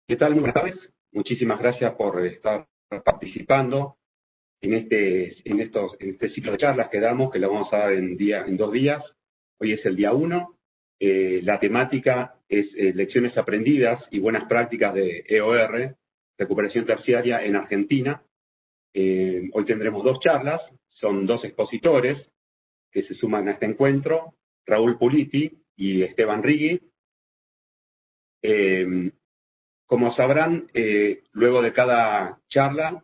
¿Qué tal? Muy buenas tardes. Muchísimas gracias por estar participando en este ciclo de charlas que damos, que lo vamos a dar en 2 días. Hoy es el día 1. La temática es lecciones aprendidas y buenas prácticas de EOR, recuperación terciaria en Argentina. Hoy tendremos 2 charlas, son 2 expositores que se suman a este encuentro, Raúl Puliti y Esteban Righi. Como sabrán, luego de cada charla,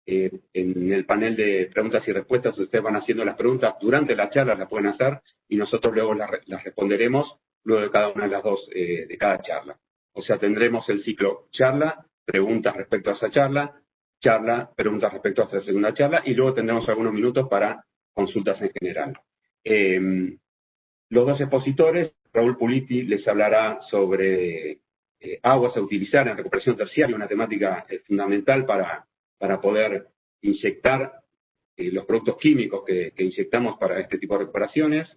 en el panel de preguntas y respuestas, ustedes van haciendo las preguntas durante la charla, las pueden hacer, y nosotros luego las responderemos luego de cada una de las 2 de cada charla. O sea, tendremos el ciclo charla, preguntas respecto a esa charla, preguntas respecto a esa segunda charla, y luego tendremos algunos minutos para consultas en general. Los 2 expositores, Raúl Puliti les hablará sobre aguas a utilizar en recuperación terciaria, una temática fundamental para poder inyectar los productos químicos que inyectamos para este tipo de recuperaciones.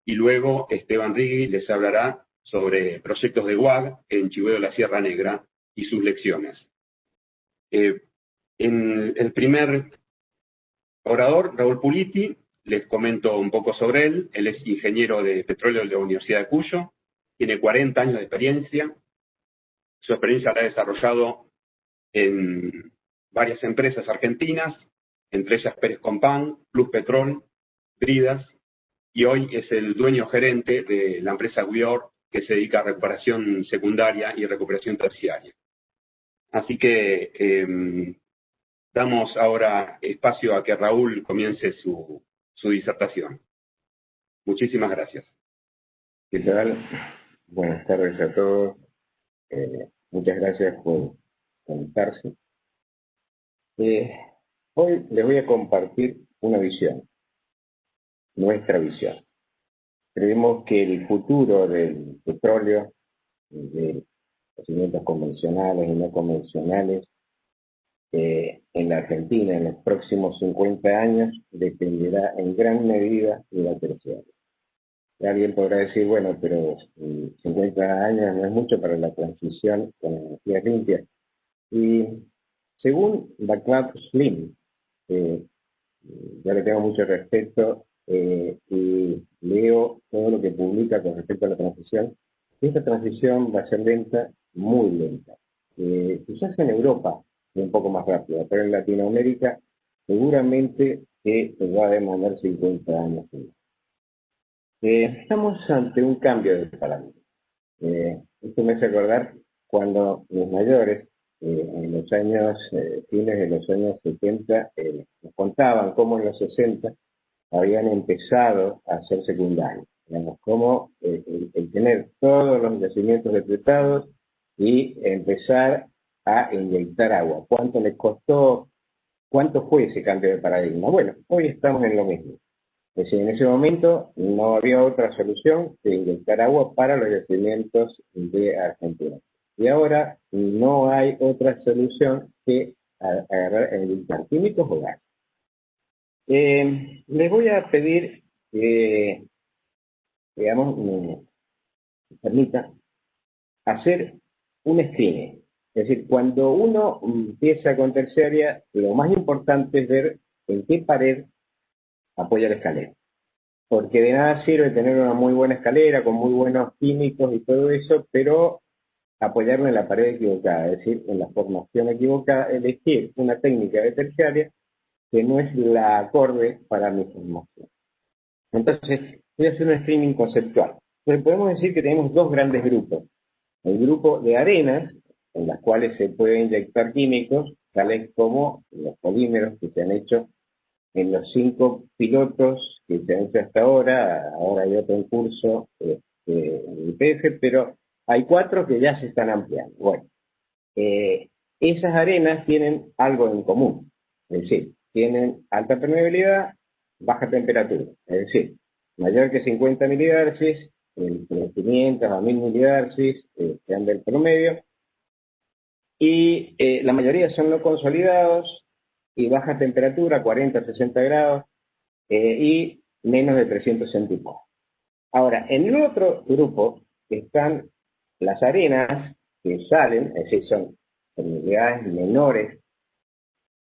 Y luego Esteban Righi les hablará sobre proyectos de WAG en Chihuahua de la Sierra Negra y sus lecciones. En el primer orador, Raúl Puliti, les comento un poco sobre él. Él es ingeniero de petróleo de la Universidad de Cuyo, tiene 40 años de experiencia. Su experiencia la ha desarrollado en varias empresas argentinas, entre ellas Pérez Compán, Plus Petrol, Bridas, y hoy es el dueño gerente de la empresa Guior, que se dedica a recuperación secundaria y recuperación terciaria. Así que damos ahora espacio a que Raúl comience su disertación. Muchísimas gracias. ¿Qué tal? Buenas tardes a todos. Muchas gracias por conectarse. Hoy les voy a compartir una visión, nuestra visión. Creemos que el futuro del petróleo, de los alimentos convencionales y no convencionales, en la Argentina en los próximos 50 años dependerá en gran medida de la terciaria. Alguien podrá decir, bueno, pero 50 años no es mucho para la transición con energías limpias. Y según Václav Slim, yo le tengo mucho respeto y leo todo lo que publica con respecto a la transición. Esta transición va a ser lenta, muy lenta. Quizás en Europa es un poco más rápida, pero en Latinoamérica seguramente que va a demandar 50 años. Estamos ante un cambio de paradigma. Esto me hace acordar cuando los mayores, en los años, fines de los años 70, nos contaban cómo en los 60 habían empezado a ser secundarios. Digamos, cómo el tener todos los yacimientos depletados y empezar a inyectar agua. ¿Cuánto les costó? ¿Cuánto fue ese cambio de paradigma? Bueno, hoy estamos en lo mismo. Es decir, en ese momento no había otra solución que inyectar agua para los yacimientos de Argentina. Y ahora no hay otra solución que agarrar inyectar químicos o gas. Les voy a pedir que, digamos, me permita hacer un screening. Es decir, cuando uno empieza con terciaria, lo más importante es ver en qué pared apoya la escalera. Porque de nada sirve tener una muy buena escalera con muy buenos químicos y todo eso, pero apoyarla en la pared equivocada, es decir, en la formación equivocada, elegir una técnica de terciaria que no es la acorde para mi formación. Entonces, voy a hacer un screening conceptual. Entonces, podemos decir que tenemos 2 grandes grupos. El grupo de arenas, en las cuales se puede inyectar químicos, tales como los polímeros que se han hecho en los 5 pilotos que se han hecho hasta ahora. Ahora hay otro en curso en IPF, pero hay 4 que ya se están ampliando. Bueno, esas arenas tienen algo en común, es decir, tienen alta permeabilidad, baja temperatura, es decir, mayor que 50 milidarcis, entre 500 a 1000 milidarcis, que anda el promedio, y la mayoría son no consolidados y baja temperatura, 40 a 60 grados, y menos de 300 centígrados. Ahora, en el otro grupo están las arenas que salen, es decir, son permeabilidades menores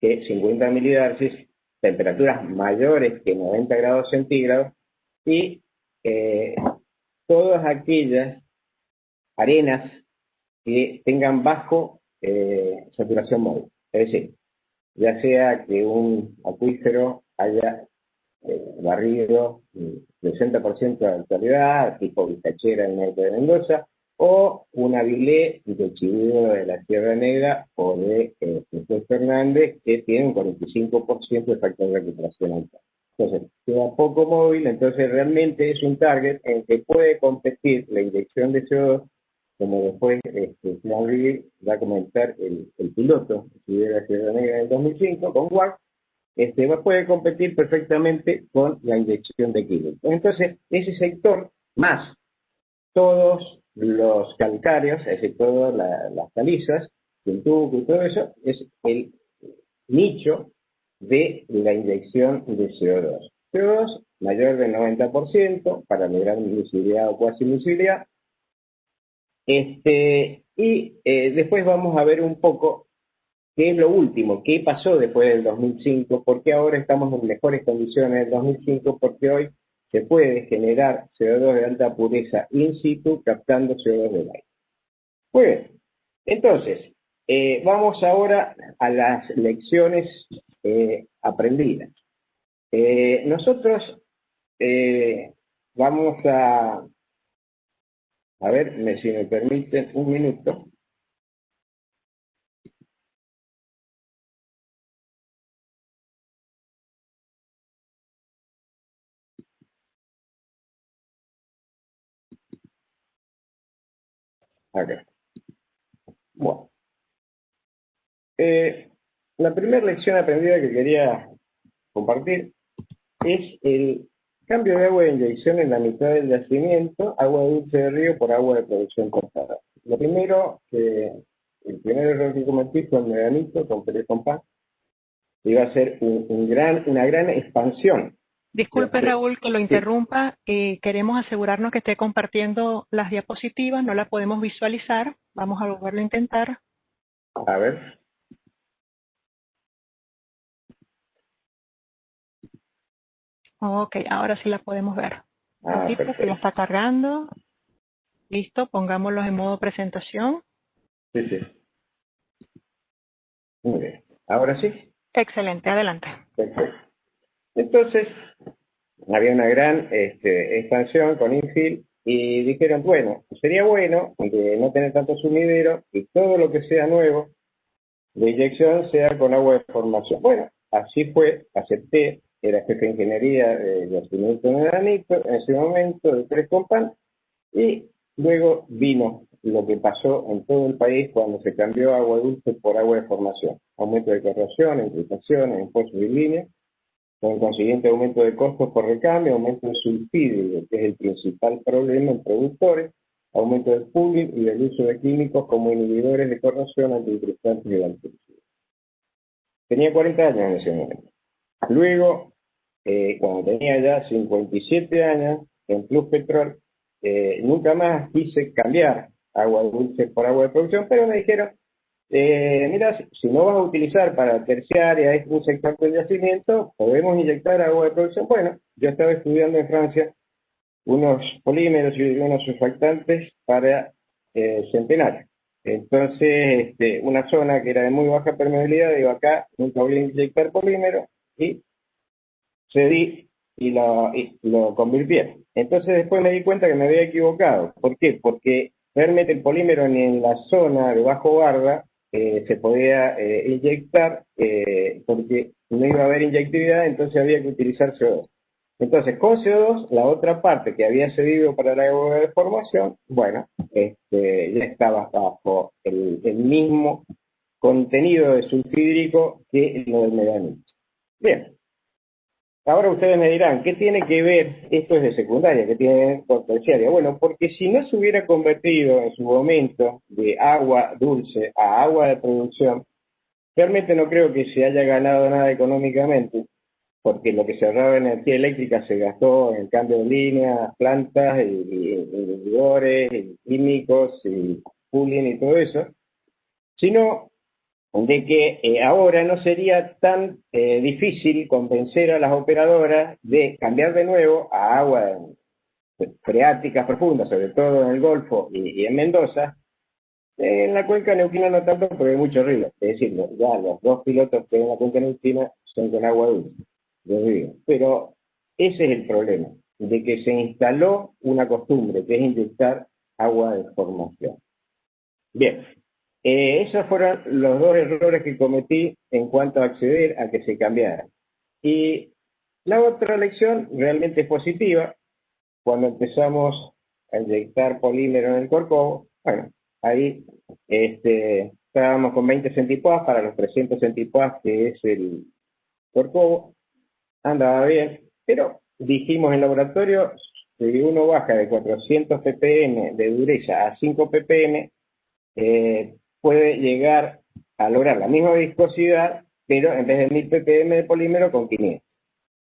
que 50 milidarcies, temperaturas mayores que 90 grados centígrados y todas aquellas arenas que tengan bajo saturación móvil. Es decir, ya sea que un acuífero haya barrido el 60% de actualidad, tipo Vizcachera en el norte de Mendoza, o una bilé de Chivilo de la Sierra Negra o de Jesús Fernández, que tiene un 45% de factor de recuperación alta. Entonces, queda poco móvil, entonces realmente es un target en que puede competir la inyección de CO2, como después Henry va a comentar el piloto de la Sierra Negra en el 2005 con WAC, puede competir perfectamente con la inyección de químicos. Entonces, ese sector, más todos los calcáreos, es decir, todas las calizas, el tubo y todo eso, es el nicho de la inyección de CO2. CO2 mayor del 90% para lograr miscibilidad o cuasi miscibilidad. Después vamos a ver un poco qué es lo último, qué pasó después del 2005, por qué ahora estamos en mejores condiciones del 2005, porque hoy se puede generar CO2 de alta pureza in situ captando CO2 del aire. Muy bien, entonces, vamos ahora a las lecciones aprendidas. Nosotros vamos a ver, si me permiten un minuto. Acá. Bueno. La primera lección aprendida que quería compartir es el cambio de agua de inyección en la mitad del yacimiento, agua dulce de río por agua de producción cortada. El primer error que cometí fue el medanito con Pérez Compán. Iba a ser una gran expansión. Disculpe, Raúl, que lo interrumpa. Queremos asegurarnos que esté compartiendo las diapositivas. No las podemos visualizar. Vamos a volverlo a intentar. A ver. Ok, ahora sí la podemos ver. Perfecto. Que la está cargando. Listo, pongámoslos en modo presentación. Sí, sí. Muy bien. ¿Ahora sí? Excelente, adelante. Perfecto. Entonces, había una gran expansión con infill y dijeron, bueno, sería bueno de no tener tanto sumidero y todo lo que sea nuevo de inyección sea con agua de formación. Bueno, así fue, acepté, era jefe de ingeniería de yacimiento de Medanito en ese momento de Pérez Compán, y luego vino lo que pasó en todo el país cuando se cambió agua dulce por agua de formación. Aumento de corrosión, infiltración en pozos y líneas, con el consiguiente aumento de costos por recambio, aumento de sulfídrico, que es el principal problema en productores, aumento del pooling y del uso de químicos como inhibidores de corrosión, anticristantes y bactericidad. Tenía 40 años en ese momento. Luego, cuando tenía ya 57 años, en Plus Petrol, nunca más quise cambiar agua dulce por agua de producción, pero me dijeron, mira, si no vas a utilizar para terciaria un sector del yacimiento, podemos inyectar agua de producción. Bueno, yo estaba estudiando en Francia unos polímeros y unos surfactantes para Centenario. Entonces, una zona que era de muy baja permeabilidad, digo, acá nunca voy a inyectar polímero, y cedí y lo convirtieron. Entonces después me di cuenta que me había equivocado. ¿Por qué? Porque realmente el polímero en la zona de bajo barda se podía inyectar porque no iba a haber inyectividad, entonces había que utilizar CO2. Entonces, con CO2, la otra parte que había cedido para la agua de formación, bueno, ya estaba bajo el mismo contenido de sulfídrico que lo del medanito. Bien. Ahora ustedes me dirán, ¿qué tiene que ver esto es de secundaria? ¿Qué tiene que ver con terciaria? Bueno, porque si no se hubiera convertido en su momento de agua dulce a agua de producción, realmente no creo que se haya ganado nada económicamente, porque lo que se ahorraba en energía eléctrica se gastó en el cambio de líneas, plantas, y inhibidores, y químicos, y pooling y todo eso, sino de que ahora no sería tan difícil convencer a las operadoras de cambiar de nuevo a agua freáticas profundas, sobre todo en el Golfo y en Mendoza. En la cuenca neuquina no tanto porque hay mucho río. Es decir, ya los 2 pilotos que hay en la cuenca neuquina son con agua dulce, de río. Pero ese es el problema, de que se instaló una costumbre, que es inyectar agua de formación. Bien, esos fueron los 2 errores que cometí en cuanto a acceder a que se cambiara. Y la otra lección realmente es positiva. Cuando empezamos a inyectar polímero en el Corcova, bueno, ahí estábamos con 20 centipoas para los 300 centipoas que es el Corcova, andaba bien, pero dijimos en laboratorio, si uno baja de 400 ppm de dureza a 5 ppm, puede llegar a lograr la misma viscosidad, pero en vez de 1000 ppm de polímero con 500.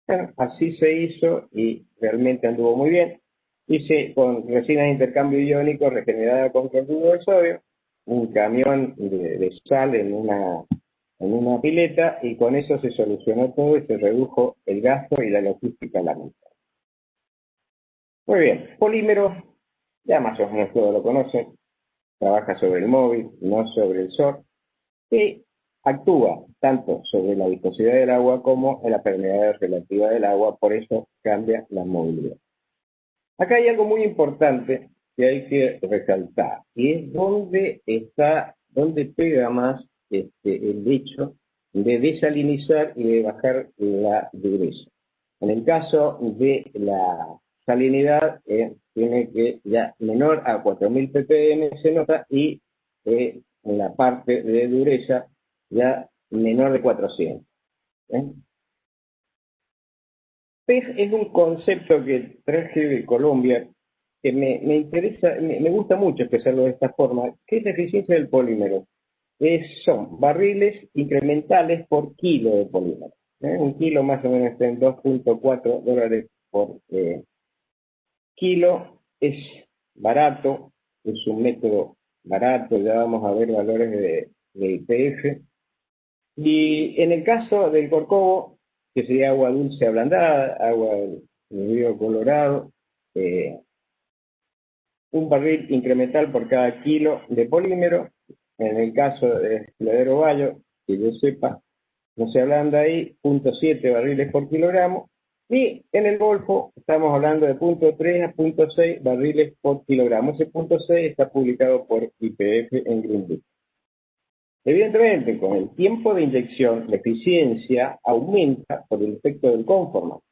Bueno, así se hizo y realmente anduvo muy bien. Hice con resinas de intercambio iónico regenerada con cloruro de sodio, un camión de sal en una pileta, y con eso se solucionó todo y se redujo el gasto y la logística a la mitad. Muy bien, polímero, ya más o menos todos lo conocen, trabaja sobre el móvil, no sobre el SOR, y actúa tanto sobre la viscosidad del agua como en la permeabilidad relativa del agua, por eso cambia la movilidad. Acá hay algo muy importante que hay que resaltar, y es dónde pega más el hecho de desalinizar y de bajar la dureza. En el caso de la salinidad, tiene que ya menor a 4000 ppm se nota, y en la parte de dureza ya menor de 400. PEF es un concepto que traje de Colombia que me interesa, me gusta mucho expresarlo de esta forma. ¿Qué es la eficiencia del polímero? Son barriles incrementales por kilo de polímero. Un kilo más o menos está en $2.4 por kilo. Es barato, es un método barato, ya vamos a ver valores de IPF. Y en el caso del Corcova, que sería agua dulce ablandada, agua del río Colorado, un barril incremental por cada kilo de polímero. En el caso de Escudero Bayo, que yo sepa, no se ablanda ahí, 0.7 barriles por kilogramo. Y en el Golfo estamos hablando de 0.3 a 0.6 barriles por kilogramo. Ese 0.6 está publicado por IPF en Green Book. Evidentemente, con el tiempo de inyección, la eficiencia aumenta por el efecto del conformante.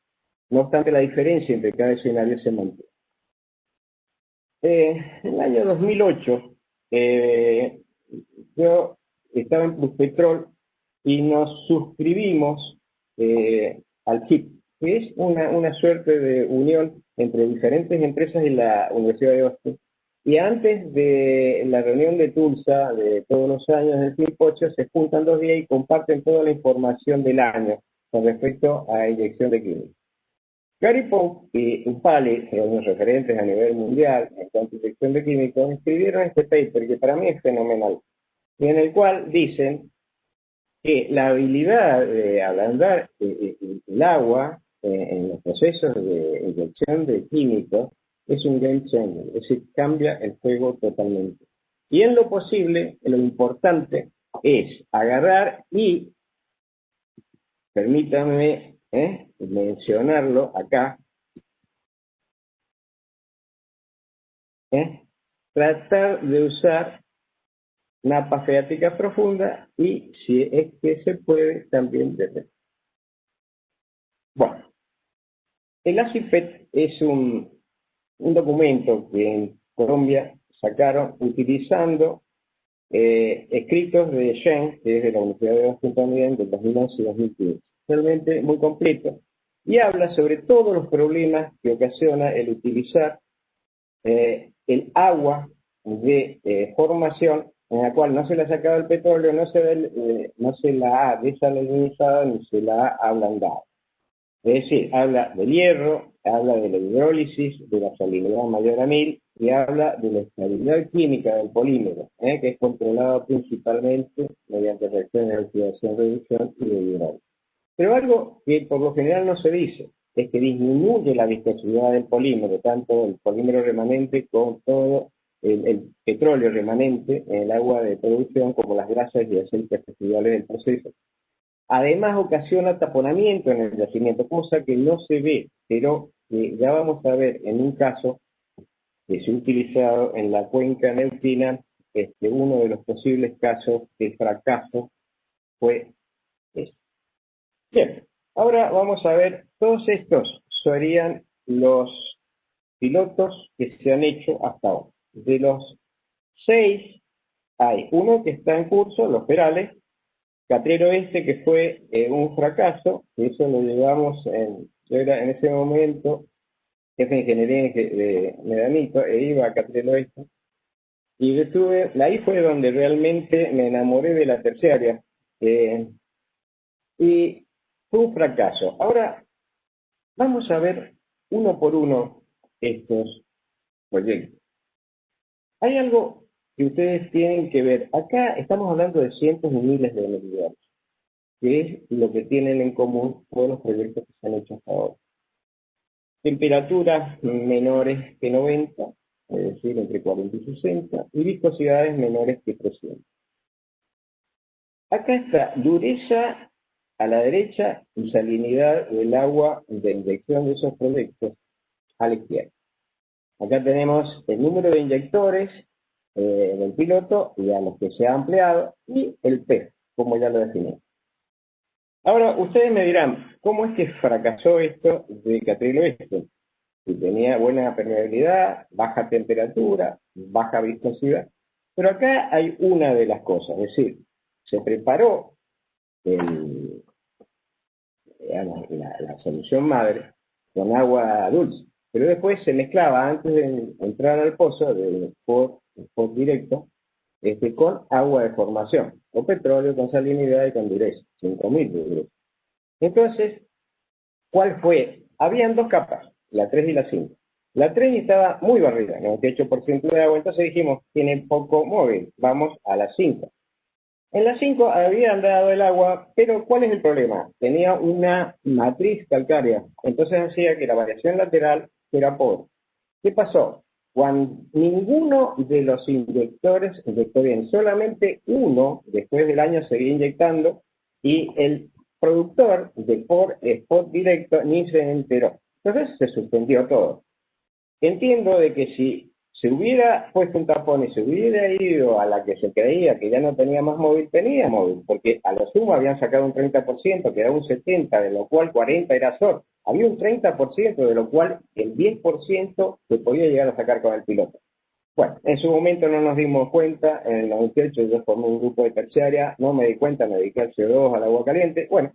No obstante, la diferencia entre cada escenario se mantiene. En el año 2008, yo estaba en Pluspetrol y nos suscribimos al CIP, que es una suerte de unión entre diferentes empresas y la Universidad de Austin. Y antes de la reunión de Tulsa de todos los años del CIP8, se juntan 2 días y comparten toda la información del año con respecto a inyección de químicos. Gary Pope y Upali, los referentes a nivel mundial en cuanto a inyección de químicos, escribieron este paper que para mí es fenomenal, y en el cual dicen que la habilidad de ablandar el agua en los procesos de inyección de químicos es un game changer, es decir, cambia el juego totalmente. Y en lo posible, lo importante es agarrar y, permítanme mencionarlo acá, tratar de usar napa freática profunda y, si es que se puede, también de. Bueno, el ACIPET es un documento que en Colombia sacaron utilizando escritos de Shen, que es de la Universidad de Austin también, del 2011 y 2015. Realmente muy completo, y habla sobre todos los problemas que ocasiona el utilizar el agua de formación, en la cual no se le ha sacado el petróleo, no se la ha desalinizado ni se la ha ablandado. Es decir, habla del hierro, habla de la hidrólisis, de la salinidad mayor a 1000 y habla de la estabilidad química del polímero, que es controlado principalmente mediante reacciones de oxidación, reducción y de hidrólisis. Pero algo que por lo general no se dice es que disminuye la viscosidad del polímero, tanto el polímero remanente como todo el petróleo remanente en el agua de producción, como las grasas y aceites residuales del proceso. Además, ocasiona taponamiento en el yacimiento, cosa que no se ve, pero ya vamos a ver en un caso que se ha utilizado en la cuenca neuquina. Uno de los posibles casos de fracaso fue ese. Bien, ahora vamos a ver, todos estos serían los pilotos que se han hecho hasta ahora. De los 6, hay uno que está en curso, Los Perales, Catrero Este, que fue un fracaso, que eso lo llevamos yo era en ese momento jefe de ingeniería de Medanito, e iba a Catrero Este, y ahí fue donde realmente me enamoré de la terciaria, y fue un fracaso. Ahora, vamos a ver uno por uno estos proyectos. Hay algo que ustedes tienen que ver. Acá estamos hablando de cientos y miles de unidades, que es lo que tienen en común todos los proyectos que se han hecho hasta ahora. Temperaturas menores que 90, es decir, entre 40 y 60, y viscosidades menores que 300. Acá está dureza a la derecha y salinidad del agua de inyección de esos proyectos a la izquierda. Acá tenemos el número de inyectores del piloto y a los que se ha ampliado, y el pez, como ya lo definí. Ahora, ustedes me dirán, ¿cómo es que fracasó esto de Catrero Este? Si tenía buena permeabilidad, baja temperatura, baja viscosidad. Pero acá hay una de las cosas, es decir, se preparó la solución madre con agua dulce, pero después se mezclaba antes de entrar al pozo del spot directo con agua de formación, con petróleo, con salinidad y con dureza, 5000 de dureza. Entonces, ¿cuál fue? Habían dos capas, la 3 y la 5. La 3 estaba muy barrida, 98% de agua, entonces dijimos, tiene poco móvil, vamos a la 5. En la 5 habían dado el agua, pero ¿cuál es el problema? Tenía una matriz calcárea, entonces hacía que la variación lateral era pobre. ¿Qué pasó? Cuando ninguno de los inyectores inyectó bien, solamente uno después del año seguía inyectando, y el productor de por spot directo ni se enteró. Entonces se suspendió todo. Entiendo de que si se hubiera puesto un tapón y se hubiera ido a la que se creía que ya no tenía más móvil, tenía móvil, porque a lo sumo habían sacado un 30%, que era un 70%, de lo cual 40% era SOR. Había un 30%, de lo cual el 10% se podía llegar a sacar con el piloto. Bueno, en su momento no nos dimos cuenta, en el 98 yo formé un grupo de terciaria, no me di cuenta, me dediqué al CO2, al agua caliente. Bueno,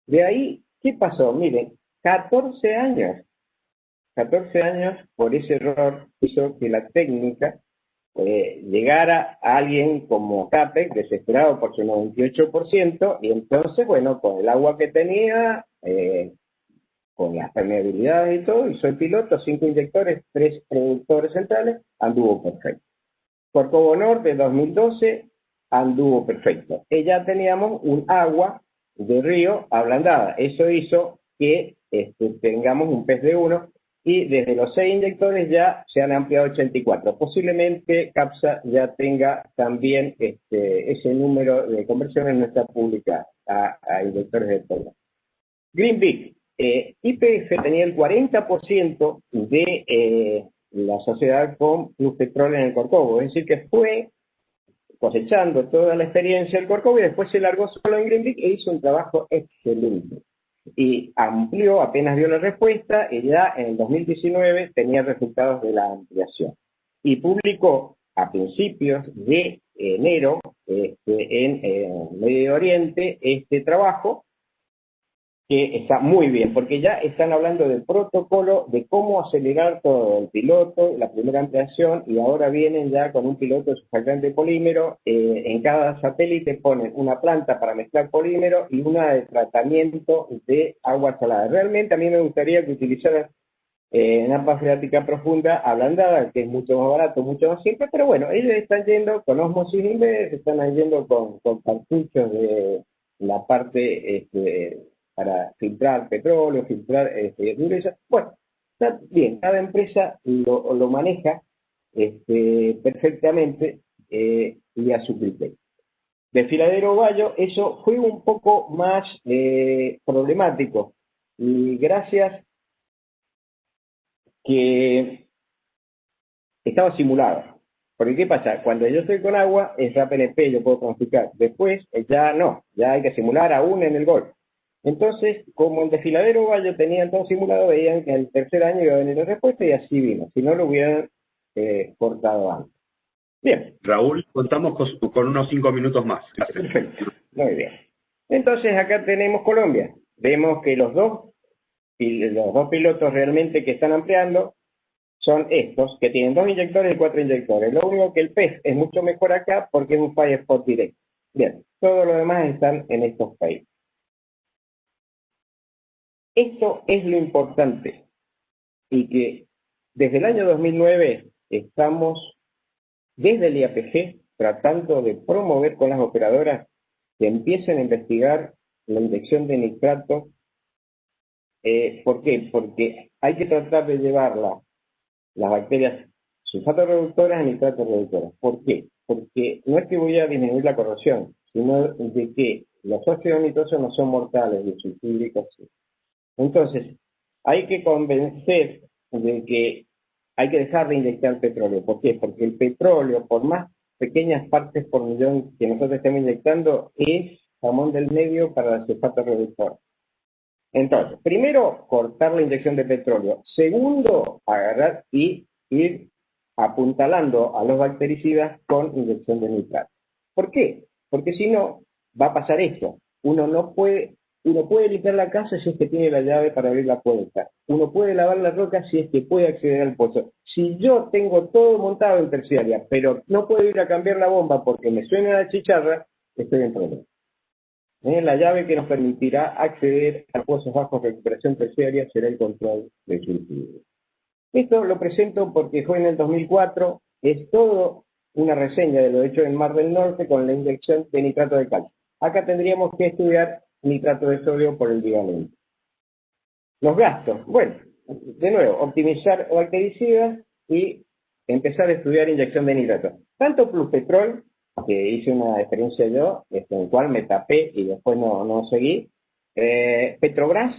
de ahí, ¿qué pasó? Miren, 14 años por ese error hizo que la técnica llegara a alguien como CAPEC, desesperado por su 98%, y entonces, bueno, con el agua que tenía, con las permeabilidades y todo, hizo el piloto, 5 inyectores, 3 productores centrales, anduvo perfecto. Corcovado Norte, 2012, anduvo perfecto. Ya teníamos un agua de río ablandada. Eso hizo que tengamos un pez de 1, y desde los 6 inyectores ya se han ampliado 84. Posiblemente CAPSA ya tenga también ese número de conversiones, no está publicada a inyectores de polvo. Green Beak, YPF tenía el 40% de la sociedad con Plus Petrol en el Corcovado, es decir, que fue cosechando toda la experiencia del Corcovado y después se largó solo en Green Beak e hizo un trabajo excelente. Y amplió, apenas dio la respuesta, y ya en el 2019 tenía resultados de la ampliación. Y publicó a principios de enero en Medio Oriente este trabajo, que está muy bien, porque ya están hablando del protocolo de cómo acelerar todo, el piloto, la primera ampliación, y ahora vienen ya con un piloto de surfactante de polímero. En cada satélite ponen una planta para mezclar polímero y una de tratamiento de agua salada. Realmente a mí me gustaría que utilizaran napa freática profunda ablandada, que es mucho más barato, mucho más simple, pero bueno, ellos están yendo con ósmosis inversa, están yendo con cartuchos de la parte para filtrar petróleo, filtrar dureza. Bueno, está bien, cada empresa lo maneja perfectamente y a su criterio. Desfiladero Bayo, eso fue un poco más problemático, y gracias que estaba simulado. Porque ¿qué pasa? Cuando yo estoy con agua, es RAPNP, yo puedo pronosticar. Después, ya no, ya hay que simular aún en el gol. Entonces, como el desfiladero Bayo tenían todo simulado, veían que el tercer año iba a venir la respuesta y así vino. Si no, lo hubieran cortado antes. Bien. Raúl, contamos con unos 5 minutos más. Gracias. Perfecto. Muy bien. Entonces, acá tenemos Colombia. Vemos que los dos pilotos realmente que están ampliando son estos, que tienen 2 inyectores y 4 inyectores. Lo único que el PEF es mucho mejor acá porque es un fire spot directo. Bien, todo lo demás están en estos países. Esto es lo importante, y que desde el año 2009 estamos, desde el IAPG, tratando de promover con las operadoras que empiecen a investigar la inyección de nitrato. ¿Por qué? Porque hay que tratar de llevar las bacterias sulfato reductoras a nitrato reductoras. ¿Por qué? Porque no es que voy a disminuir la corrosión, sino de que los óxidos nitrosos no son mortales, y el sulfúrico sí. Entonces, hay que convencer de que hay que dejar de inyectar petróleo. ¿Por qué? Porque el petróleo, por más pequeñas partes por millón que nosotros estemos inyectando, es jamón del medio para el sulfato reductor. Entonces, primero, cortar la inyección de petróleo. Segundo, agarrar y ir apuntalando a los bactericidas con inyección de nitrato. ¿Por qué? Porque si no, va a pasar esto. Uno puede limpiar la casa si es que tiene la llave para abrir la puerta. Uno puede lavar la roca si es que puede acceder al pozo. Si yo tengo todo montado en terciaria, pero no puedo ir a cambiar la bomba porque me suena la chicharra, estoy en problema. La llave que nos permitirá acceder a pozos bajos de recuperación terciaria será el control del sulfuro. Esto lo presento porque fue en el 2004, es todo una reseña de lo hecho en Mar del Norte con la inyección de nitrato de calcio. Acá tendríamos que estudiar nitrato de sodio por el bivalente. Los gastos, bueno, de nuevo, optimizar bactericidas y empezar a estudiar inyección de nitrato. Tanto Pluspetrol, que hice una experiencia yo, en el cual me tapé y después no seguí. Petrobras,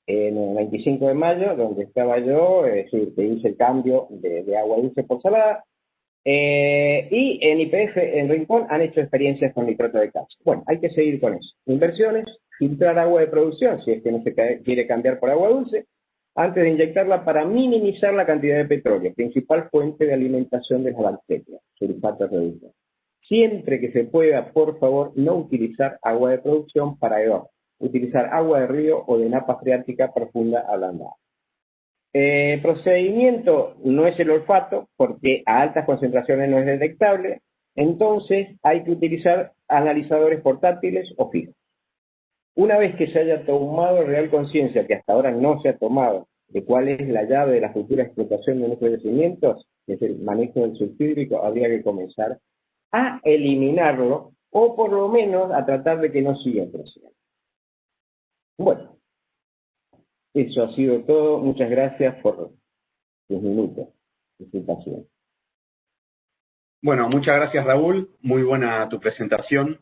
en el 25 de mayo, donde estaba yo, es decir, que hice el cambio de agua dulce por salada. Y en YPF, en Rincón, han hecho experiencias con nitrato de calcio. Bueno, hay que seguir con eso. Inversiones, filtrar agua de producción, si es que no se quiere cambiar por agua dulce, antes de inyectarla para minimizar la cantidad de petróleo, principal fuente de alimentación de las bacterias, sulfato reductor. Siempre que se pueda, por favor, no utilizar agua de producción para hedor. Utilizar agua de río o de napa freática profunda ablandada. Procedimiento no es el olfato, porque a altas concentraciones no es detectable. Entonces hay que utilizar analizadores portátiles o fijos. Una vez que se haya tomado real conciencia, que hasta ahora no se ha tomado, de cuál es la llave de la futura explotación de nuestros yacimientos, que es el manejo del sulfídrico, habría que comenzar a eliminarlo, o por lo menos a tratar de que no siga creciendo. Bueno, eso ha sido todo. Muchas gracias por sus minutos de su paciencia. Bueno, muchas gracias, Raúl. Muy buena tu presentación.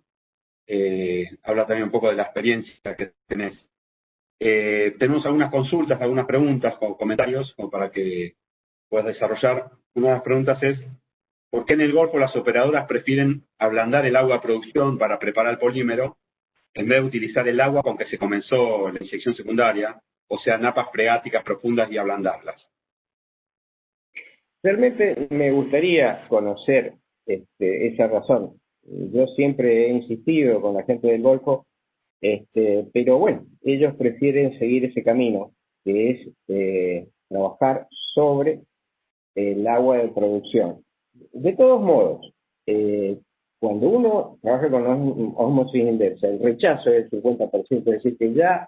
Habla también un poco de la experiencia que tenés. Tenemos algunas consultas, algunas preguntas o comentarios como para que puedas desarrollar. Una de las preguntas es: ¿por qué en el Golfo las operadoras prefieren ablandar el agua a producción para preparar el polímero en vez de utilizar el agua con que se comenzó la inyección secundaria, o sea, napas freáticas profundas, y ablandarlas? Realmente me gustaría conocer esa razón. Yo siempre he insistido con la gente del Golfo, pero bueno, ellos prefieren seguir ese camino, que es trabajar sobre el agua de producción. De todos modos, cuando uno trabaja con ósmosis inversa, el rechazo es del 50%, es decir, que ya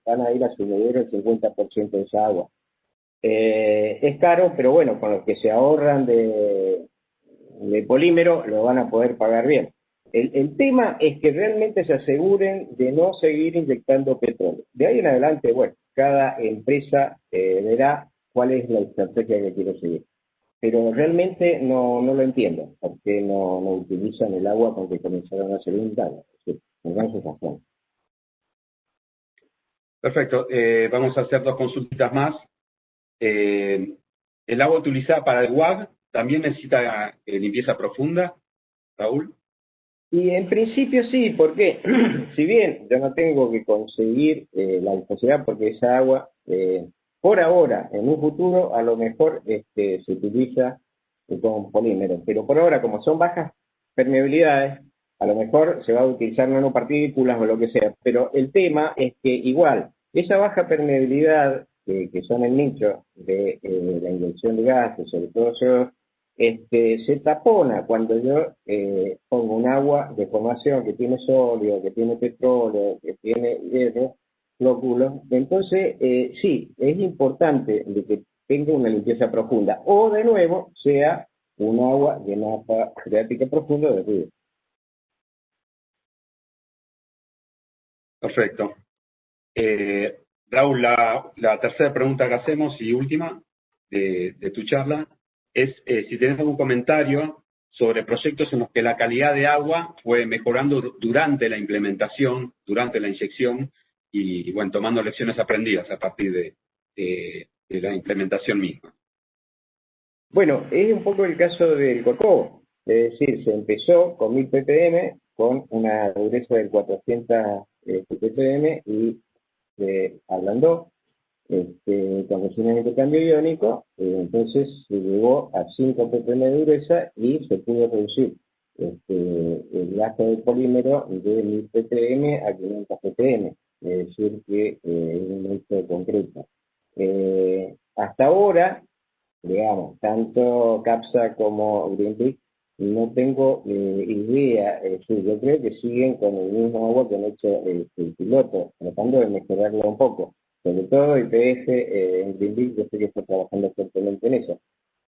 van a ir a su bebedero el 50% de esa agua. Es caro, pero bueno, con lo que se ahorran de polímero lo van a poder pagar bien. El tema es que realmente se aseguren de no seguir inyectando petróleo. De ahí en adelante, bueno, cada empresa verá cuál es la estrategia que quiere seguir. Pero realmente no lo entiendo, porque no utilizan el agua con que comenzaron hace 20 años. Me dan sensación. Perfecto. Vamos a hacer dos consultitas más. ¿El agua utilizada para el WAG también necesita limpieza profunda, Raúl? Y en principio sí, porque si bien yo no tengo que conseguir la viscosidad, porque esa agua, por ahora, en un futuro, a lo mejor se utiliza con polímeros, pero por ahora, como son bajas permeabilidades, a lo mejor se va a utilizar nanopartículas o lo que sea, pero el tema es que igual, esa baja permeabilidad que son el nicho de la inyección de gases, sobre todo CO2, se tapona cuando yo pongo un agua de formación que tiene sodio, que tiene petróleo, que tiene hierro, flóculos. Entonces, sí, es importante de que tenga una limpieza profunda. O, de nuevo, sea un agua de napa freática profunda de río. Perfecto. Raúl, la tercera pregunta que hacemos y última de tu charla es si tenés algún comentario sobre proyectos en los que la calidad de agua fue mejorando durante la implementación, durante la inyección y bueno, tomando lecciones aprendidas a partir de la implementación misma. Bueno, es un poco el caso del Cocobo. Es decir, se empezó con 1000 ppm, con una dureza del 400 ppm y se ablandó con resinas de intercambio iónico, entonces se llegó a 5 ppm de dureza y se pudo reducir el gasto de polímero de 1000 ppm a 500 ppm, es decir, que es un hecho concreto. Hasta ahora, digamos, tanto CAPSA como Greenpeace, no tengo idea, yo creo que siguen con el mismo agua que han hecho el piloto, tratando de mejorarlo un poco. Sobre todo YPF, en Greenpeace, yo sé que está trabajando fuertemente en eso,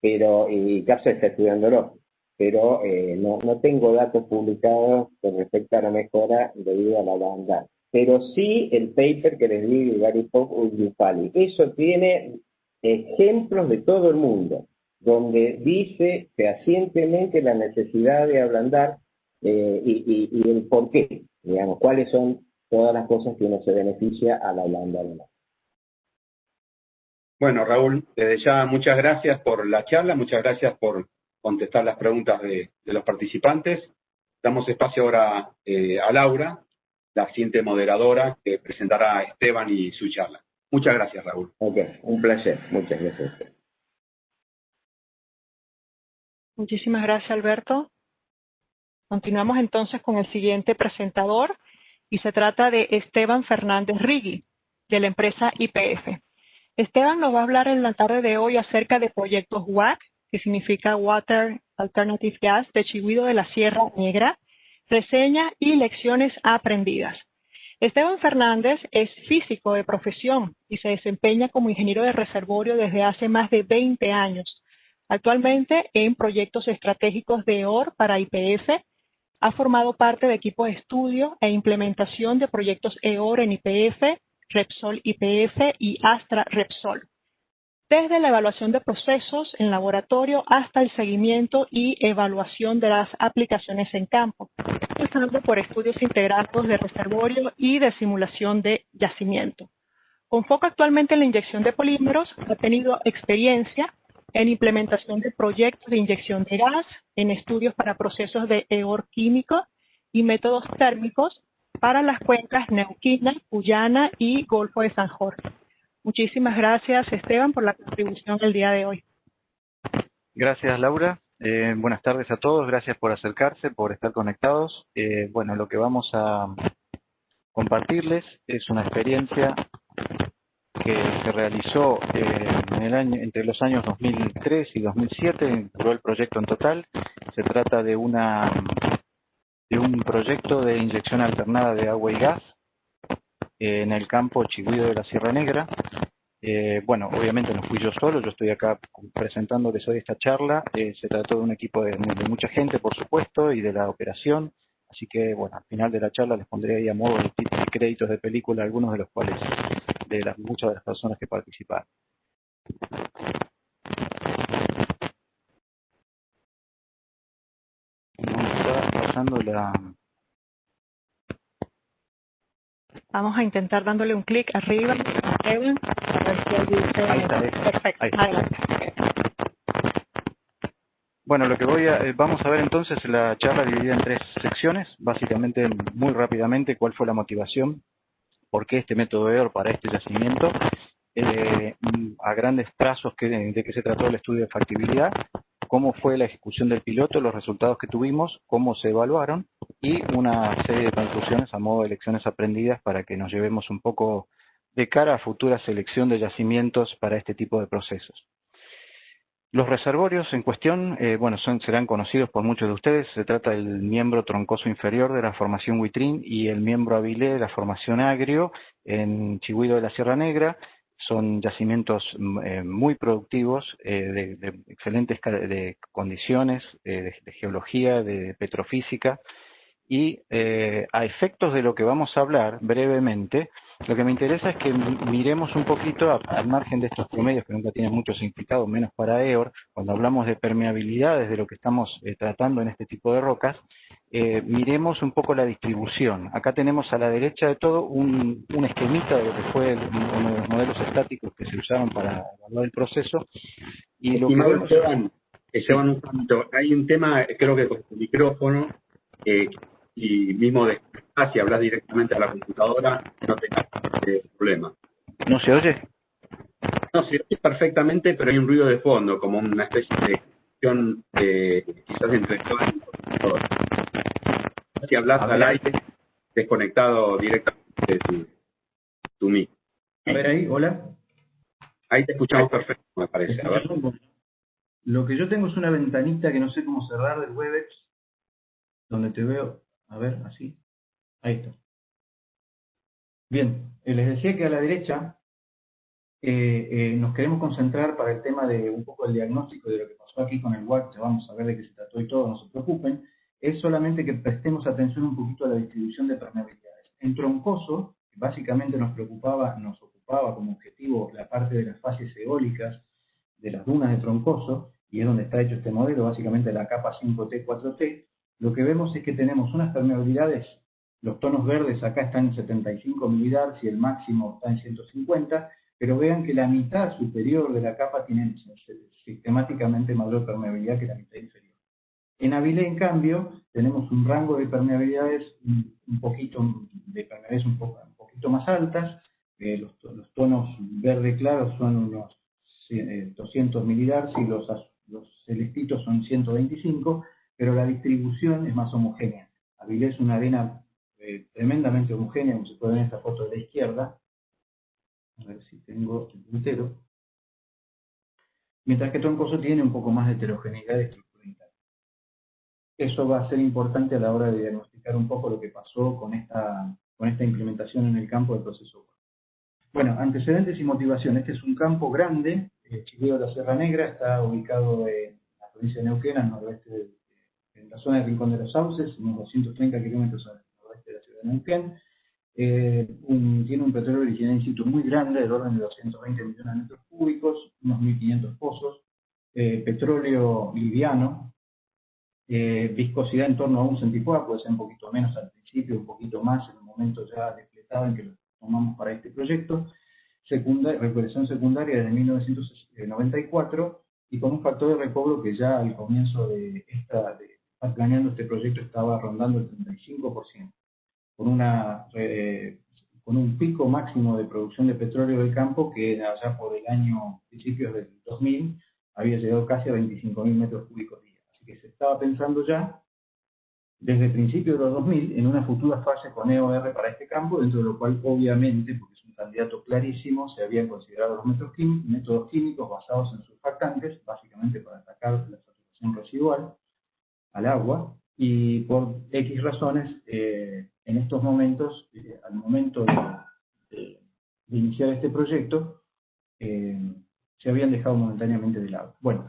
pero, y CAPSA está estudiándolo, pero no tengo datos publicados con respecto a la mejora debido a la banda. Pero sí el paper que les di de Gary Pope y Yupali. Eso tiene ejemplos de todo el mundo, donde dice fehacientemente la necesidad de ablandar y el por qué, digamos, cuáles son todas las cosas que uno se beneficia al ablandar. Bueno, Raúl, desde ya muchas gracias por la charla, muchas gracias por contestar las preguntas de los participantes. Damos espacio ahora a Laura, la siguiente moderadora, que presentará a Esteban y su charla. Muchas gracias, Raúl. Ok, un placer. Muchas gracias. Muchísimas gracias, Alberto. Continuamos entonces con el siguiente presentador y se trata de Esteban Fernández Rigui, de la empresa YPF. Esteban nos va a hablar en la tarde de hoy acerca de proyectos WAG, que significa Water Alternative Gas, de Chigüiro de la Sierra Negra, reseña y lecciones aprendidas. Esteban Fernández es físico de profesión y se desempeña como ingeniero de reservorio desde hace más de 20 años. Actualmente en proyectos estratégicos de EOR para YPF, ha formado parte de equipos de estudio e implementación de proyectos EOR en YPF, Repsol YPF y Astra Repsol. Desde la evaluación de procesos en laboratorio hasta el seguimiento y evaluación de las aplicaciones en campo, pasando por estudios integrados de reservorio y de simulación de yacimiento. Con foco actualmente en la inyección de polímeros, ha tenido experiencia en implementación de proyectos de inyección de gas, en estudios para procesos de EOR químico y métodos térmicos para las cuencas Neuquina, Guyana y Golfo de San Jorge. Muchísimas gracias, Esteban, por la contribución del día de hoy. Gracias, Laura. Buenas tardes a todos. Gracias por acercarse, por estar conectados. Bueno, lo que vamos a compartirles es una experiencia que se realizó entre los años 2003 y 2007, duró el proyecto en total. Se trata de un proyecto de inyección alternada de agua y gas en el campo Chigüiro de la Sierra Negra. Bueno, obviamente no fui yo solo, yo estoy acá presentándoles hoy esta charla. Se trató de un equipo de mucha gente, por supuesto, y de la operación. Así que, bueno, al final de la charla les pondré ahí a modo de créditos de película, algunos de los cuales, muchas de las personas que participaron. Vamos a estar pasando la... Vamos a intentar dándole un clic arriba, Evan, a ver si ahí dice... Ahí está, Perfecto, ahí está. adelante. Bueno, lo que vamos a ver entonces la charla dividida en 3 secciones, básicamente muy rápidamente cuál fue la motivación, por qué este método EOR para este yacimiento, a grandes trazos de qué se trató el estudio de factibilidad, cómo fue la ejecución del piloto, los resultados que tuvimos, cómo se evaluaron y una serie de conclusiones a modo de lecciones aprendidas para que nos llevemos un poco de cara a futura selección de yacimientos para este tipo de procesos. Los reservorios en cuestión, serán conocidos por muchos de ustedes. Se trata del miembro troncoso inferior de la formación Huitrín y el miembro Avilé de la formación Agrio en Chigüido de la Sierra Negra. Son yacimientos muy productivos, de excelentes condiciones, de geología, de petrofísica. Y a efectos de lo que vamos a hablar brevemente, lo que me interesa es que miremos un poquito, al margen de estos promedios que nunca tienen mucho significado, menos para EOR, cuando hablamos de permeabilidades de lo que estamos tratando en este tipo de rocas, miremos un poco la distribución. Acá tenemos a la derecha de todo un esquemita de lo que fue uno de los modelos estáticos que se usaron para evaluar el proceso. Y lo que vemos... Esteban, un poquito. Hay un tema, creo que con tu micrófono, y mismo si hablas directamente a la computadora, no tengas problema. ¿No se oye? No, se oye perfectamente, pero hay un ruido de fondo, como una especie de cuestión quizás entre todas y computadora. Si hablas al aire, desconectado directamente de tu mic. A ver ahí, hola. Ahí te escuchamos perfecto, me parece. A ver. Lo que yo tengo es una ventanita que no sé cómo cerrar del Webex, donde te veo, a ver, así. Ahí está. Bien, les decía que a la derecha nos queremos concentrar para el tema de un poco el diagnóstico de lo que pasó aquí con el WAC, ya vamos a ver de qué se trató y todo, no se preocupen, es solamente que prestemos atención un poquito a la distribución de permeabilidades. En Troncoso, básicamente nos ocupaba como objetivo la parte de las fases eólicas de las dunas de Troncoso, y es donde está hecho este modelo, básicamente la capa 5T, 4T, lo que vemos es que tenemos unas permeabilidades. Los tonos verdes acá están en 75 milidars y el máximo está en 150, pero vean que la mitad superior de la capa tiene sistemáticamente mayor permeabilidad que la mitad inferior. En Avilé, en cambio, tenemos un rango de permeabilidades un poquito más altas. Los tonos verde claros son unos 200 milidars y los celestitos son 125, pero la distribución es más homogénea. Avilé es una arena tremendamente homogénea, como se puede ver en esta foto de la izquierda. A ver si tengo el puntero. Mientras que Troncoso tiene un poco más de heterogeneidad de estructura interna. Eso va a ser importante a la hora de diagnosticar un poco lo que pasó con esta implementación en el campo del proceso. Bueno, antecedentes y motivación. Este es un campo grande, Chigüido de la Sierra Negra, está ubicado en la provincia de Neuquén, al noroeste, en la zona del Rincón de los Sauces, unos 230 kilómetros al noroeste de la ciudad de Neuquén. Tiene un petróleo original in situ muy grande, del orden de 220 millones de metros cúbicos, unos 1.500 pozos, petróleo liviano, viscosidad en torno a 1 centipoa, puede ser un poquito menos al principio, un poquito más en el momento ya despletado en que lo tomamos para este proyecto, recuperación secundaria desde 1994, y con un factor de recobro que ya al comienzo de estar planeando este proyecto estaba rondando el 35%. Con un pico máximo de producción de petróleo del campo que allá por el año principios del 2000 había llegado casi a 25.000 metros cúbicos día. Así que se estaba pensando ya, desde principios de los 2000, en una futura fase con EOR para este campo, dentro de lo cual obviamente, porque es un candidato clarísimo, se habían considerado los métodos químicos basados en surfactantes, básicamente para atacar la saturación residual al agua, y por X razones, en estos momentos, al momento de iniciar este proyecto, se habían dejado momentáneamente de lado. Bueno,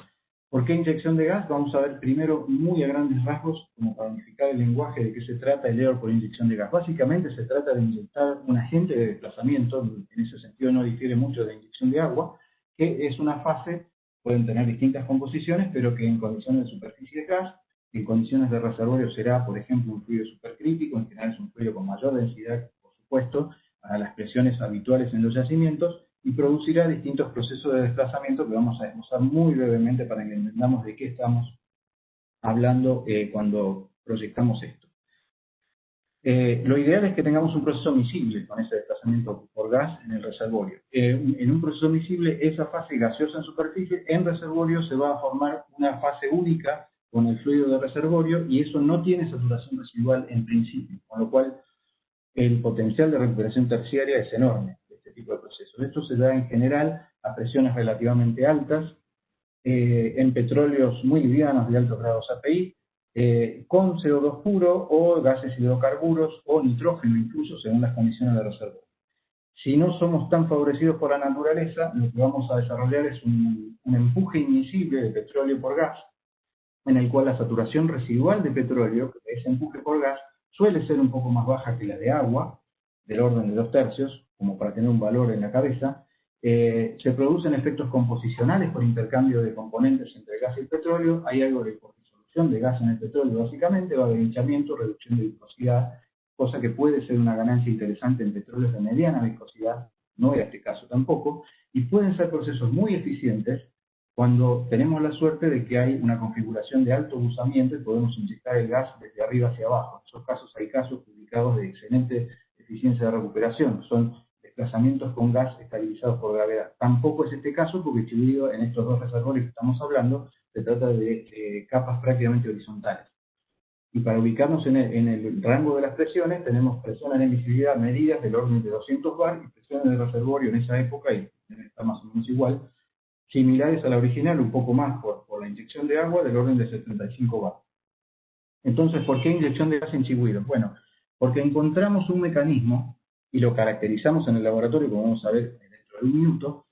¿por qué inyección de gas? Vamos a ver primero muy a grandes rasgos, como para unificar el lenguaje de qué se trata el EOR por inyección de gas. Básicamente se trata de inyectar un agente de desplazamiento, en ese sentido no difiere mucho de la inyección de agua, que es una fase, pueden tener distintas composiciones, pero que en condiciones de superficie de gas, en condiciones de reservorio será, por ejemplo, un fluido supercrítico, en general es un fluido con mayor densidad, por supuesto, a las presiones habituales en los yacimientos, y producirá distintos procesos de desplazamiento que vamos a desglosar muy brevemente para que entendamos de qué estamos hablando cuando proyectamos esto. Lo ideal es que tengamos un proceso miscible con ese desplazamiento por gas en el reservorio. En un proceso miscible, esa fase gaseosa en superficie, en reservorio se va a formar una fase única con el fluido de reservorio y eso no tiene saturación residual en principio, con lo cual el potencial de recuperación terciaria es enorme de este tipo de procesos. Esto se da en general a presiones relativamente altas, en petróleos muy livianos de altos grados API, con CO2 puro o gases hidrocarburos o nitrógeno incluso según las condiciones de reservorio. Si no somos tan favorecidos por la naturaleza, lo que vamos a desarrollar es un empuje inmiscible de petróleo por gas, en el cual la saturación residual de petróleo, ese empuje por gas, suele ser un poco más baja que la de agua, del orden de 2/3, como para tener un valor en la cabeza. Se producen efectos composicionales por intercambio de componentes entre el gas y el petróleo. Hay algo de disolución de gas en el petróleo, básicamente, va a haber hinchamiento, reducción de viscosidad, cosa que puede ser una ganancia interesante en petróleos de mediana viscosidad, no era este caso tampoco, y pueden ser procesos muy eficientes cuando tenemos la suerte de que hay una configuración de alto buzamiento y podemos inyectar el gas desde arriba hacia abajo. En esos casos hay casos publicados de excelente eficiencia de recuperación, son desplazamientos con gas estabilizados por gravedad. Tampoco es este caso porque distribuido en estos dos reservorios que estamos hablando, se trata de capas prácticamente horizontales. Y para ubicarnos en el rango de las presiones, tenemos presiones de emisividad medidas del orden de 200 bar y presiones de reservorio en esa época, y está más o menos igual, similares a la original, un poco más por la inyección de agua, del orden de 75 bar. Entonces, ¿por qué inyección de gas en chigüiros? Bueno, porque encontramos un mecanismo, y lo caracterizamos en el laboratorio, como vamos a ver dentro de un minuto,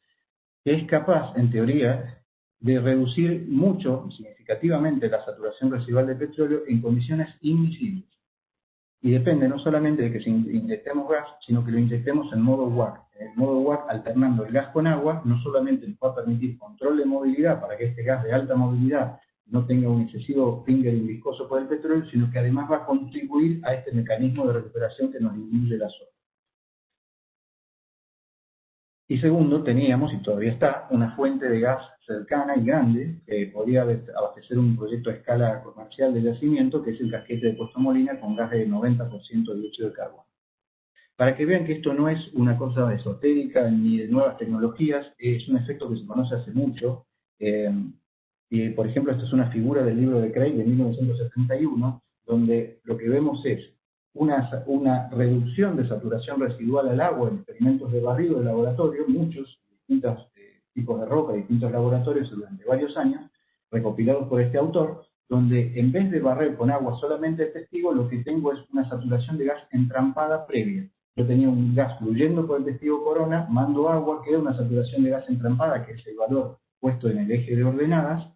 que es capaz, en teoría, de reducir mucho, significativamente, la saturación residual de petróleo en condiciones inmiscibles. Y depende no solamente de que si inyectemos gas, sino que lo inyectemos en modo WAC. En el modo WAC, alternando el gas con agua, no solamente nos va a permitir control de movilidad para que este gas de alta movilidad no tenga un excesivo fingering viscoso por el petróleo, sino que además va a contribuir a este mecanismo de recuperación que nos disminuye la zona. Y segundo, teníamos, y todavía está, una fuente de gas cercana y grande que podía abastecer un proyecto a escala comercial de yacimiento, que es el casquete de Puerto Molina con gas de 90% de dióxido de carbono. Para que vean que esto no es una cosa esotérica ni de nuevas tecnologías, es un efecto que se conoce hace mucho. Y por ejemplo, esta es una figura del libro de Craig de 1971, donde lo que vemos es una reducción de saturación residual al agua en experimentos de barrido de laboratorio, muchos distintos tipos de roca, distintos laboratorios durante varios años, recopilados por este autor, donde en vez de barrer con agua solamente el testigo, lo que tengo es una saturación de gas entrampada previa. Yo tenía un gas fluyendo por el testigo corona, mando agua, queda una saturación de gas entrampada, que es el valor puesto en el eje de ordenadas,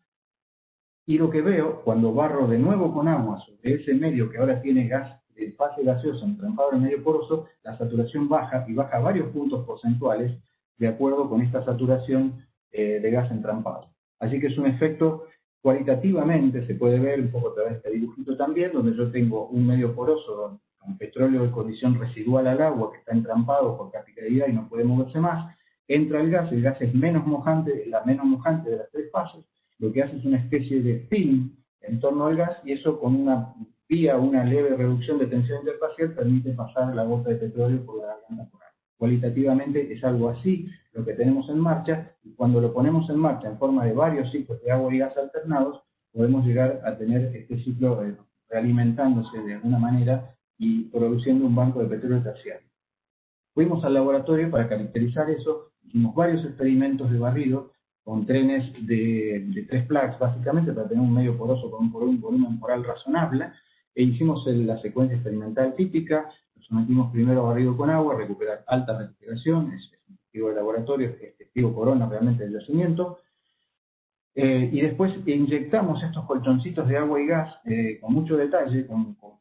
y lo que veo, cuando barro de nuevo con agua sobre ese medio que ahora tiene gas de fase gaseosa entrampado en el medio poroso, la saturación baja y baja varios puntos porcentuales de acuerdo con esta saturación de gas entrampado. Así que es un efecto cualitativamente, se puede ver un poco a través de este dibujito también, donde yo tengo un medio poroso con petróleo de condición residual al agua que está entrampado por capilaridad y no puede moverse más, entra el gas es menos mojante, la menos mojante de las tres fases, lo que hace es una especie de film en torno al gas y eso con una leve reducción de tensión interfacial permite pasar la gota de petróleo por la garganta coral. Cualitativamente es algo así lo que tenemos en marcha, y cuando lo ponemos en marcha en forma de varios ciclos de agua y gas alternados, podemos llegar a tener este ciclo realimentándose de alguna manera y produciendo un banco de petróleo terciario. Fuimos al laboratorio para caracterizar eso, hicimos varios experimentos de barrido con trenes de 3 plugs, básicamente, para tener un medio poroso con un volumen poral razonable, e hicimos la secuencia experimental típica. Lo sometimos primero a barrido con agua, recuperar alta recuperación, es testigo de laboratorio, es testigo corona realmente del yacimiento. Y después inyectamos estos colchoncitos de agua y gas con mucho detalle,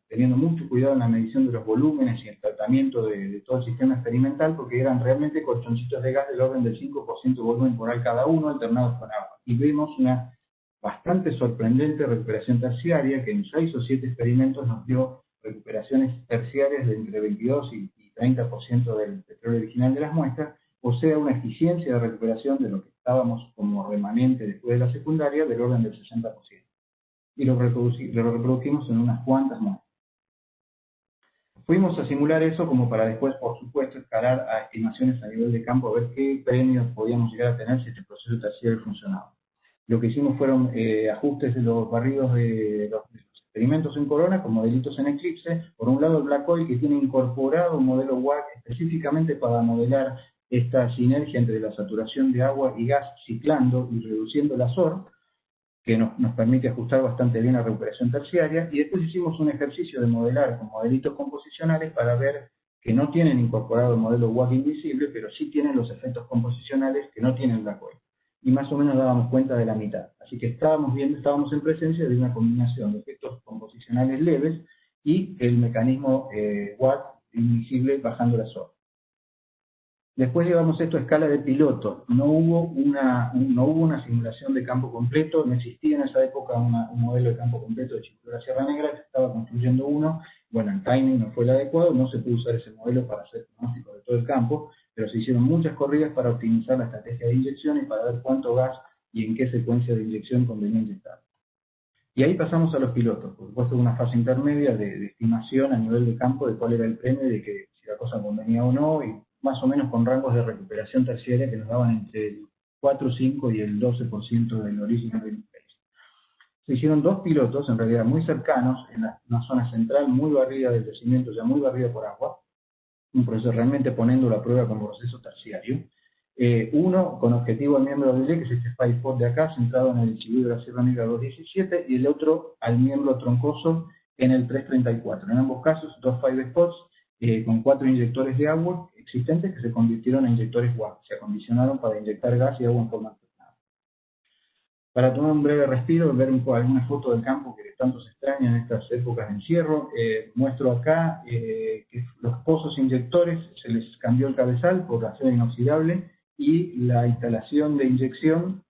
teniendo mucho cuidado en la medición de los volúmenes y el tratamiento de todo el sistema experimental, porque eran realmente colchoncitos de gas del orden del 5% de volumen poral cada uno, alternados con agua. Y vimos una bastante sorprendente recuperación terciaria, que en 6 o 7 experimentos nos dio recuperaciones terciarias de entre 22 y 30% del petróleo original de las muestras, o sea, una eficiencia de recuperación de lo que estábamos como remanente después de la secundaria del orden del 60%. Y lo reprodujimos en unas cuantas muestras. Fuimos a simular eso como para después, por supuesto, escalar a estimaciones a nivel de campo, a ver qué premios podíamos llegar a tener si este proceso terciario funcionaba. Lo que hicimos fueron ajustes de los barridos de los experimentos en corona con modelitos en eclipse. Por un lado el Black Oil, que tiene incorporado un modelo WACC específicamente para modelar esta sinergia entre la saturación de agua y gas ciclando y reduciendo el azor, que nos permite ajustar bastante bien la recuperación terciaria. Y después hicimos un ejercicio de modelar con modelitos composicionales para ver que no tienen incorporado el modelo WACC invisible, pero sí tienen los efectos composicionales que no tienen Black Oil. Y más o menos dábamos cuenta de la mitad. Así que estábamos en presencia de una combinación de efectos composicionales leves y el mecanismo WACC invisible bajando el azor. Después llevamos esto a escala de piloto. No hubo una simulación de campo completo, no existía en esa época un modelo de campo completo de Chiquidó de la Sierra Negra, se estaba construyendo uno. Bueno, el timing no fue el adecuado, no se pudo usar ese modelo para hacer pronóstico de todo el campo, pero se hicieron muchas corridas para optimizar la estrategia de inyección y para ver cuánto gas y en qué secuencia de inyección convenía inyectar. Y ahí pasamos a los pilotos, por supuesto una fase intermedia de estimación a nivel de campo de cuál era el premio, de que si la cosa convenía o no, y más o menos con rangos de recuperación terciaria que nos daban entre el 4, 5 y el 12% del original del país. Se hicieron 2 pilotos, en realidad muy cercanos, en una zona central muy barrida del yacimiento, ya muy barrida por agua, un proceso realmente poniendo la prueba como proceso terciario. Uno con objetivo al miembro de que es este Spy-Spot de acá, centrado en el Chiquidó de la Sierra Negra 217, y el otro al miembro troncoso en el 334. En ambos casos, 2 5-spots con 4 inyectores de agua existentes que se convirtieron en inyectores WACC, se acondicionaron para inyectar gas y agua en forma alternada. Para tomar un breve respiro, ver alguna foto del campo que tanto se extraña en estas épocas de encierro, muestro acá que los pozos inyectores se les cambió el cabezal por acero inoxidable y la instalación de inyección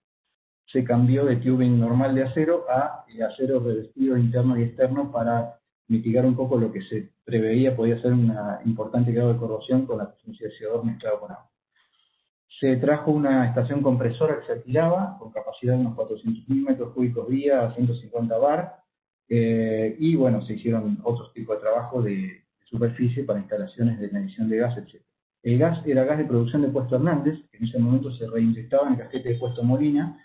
se cambió de tubing normal de acero a acero revestido interno y externo para mitigar un poco lo que se preveía podía ser un importante grado de corrosión con la presencia de CO2 mezclado con agua. Se trajo una estación compresora que se alquilaba con capacidad de unos 400.000 metros cúbicos día a 150 bar, y bueno, se hicieron otros tipos de trabajo de superficie para instalaciones de medición de gas, etc. El gas era gas de producción de Puesto Hernández, que en ese momento se reinyectaba en el casquete de Puesto Molina,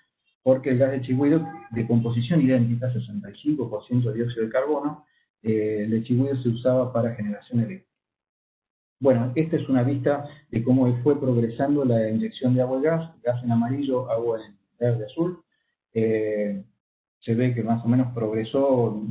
porque el gas de Chiquidó, de composición idéntica, 65% de dióxido de carbono, el de Chiquidó se usaba para generación eléctrica. Bueno, esta es una vista de cómo fue progresando la inyección de agua y gas en amarillo, agua en verde azul. Se ve que más o menos progresó,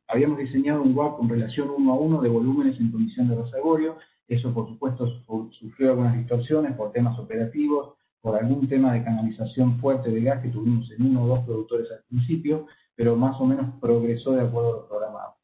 habíamos diseñado un WACC con relación 1 a 1 de volúmenes en condición de reservorio. Eso, por supuesto, sufrió algunas distorsiones por temas operativos, por algún tema de canalización fuerte de gas que tuvimos en 1 o 2 productores al principio, pero más o menos progresó de acuerdo a lo programado.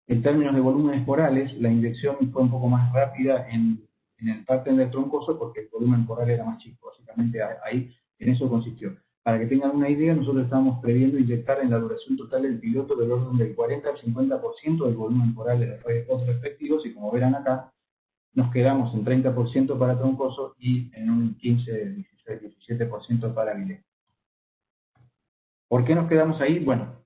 En términos de volúmenes porales, la inyección fue un poco más rápida en el partner troncoso porque el volumen poral era más chico. Básicamente ahí en eso consistió. Para que tengan una idea, nosotros estábamos previendo inyectar en la duración total del piloto del orden del 40 al 50% del volumen poral de los spots respectivos, y como verán acá, nos quedamos en 30% para troncoso y en un 15, 16, 17% para bilé. ¿Por qué nos quedamos ahí? Bueno,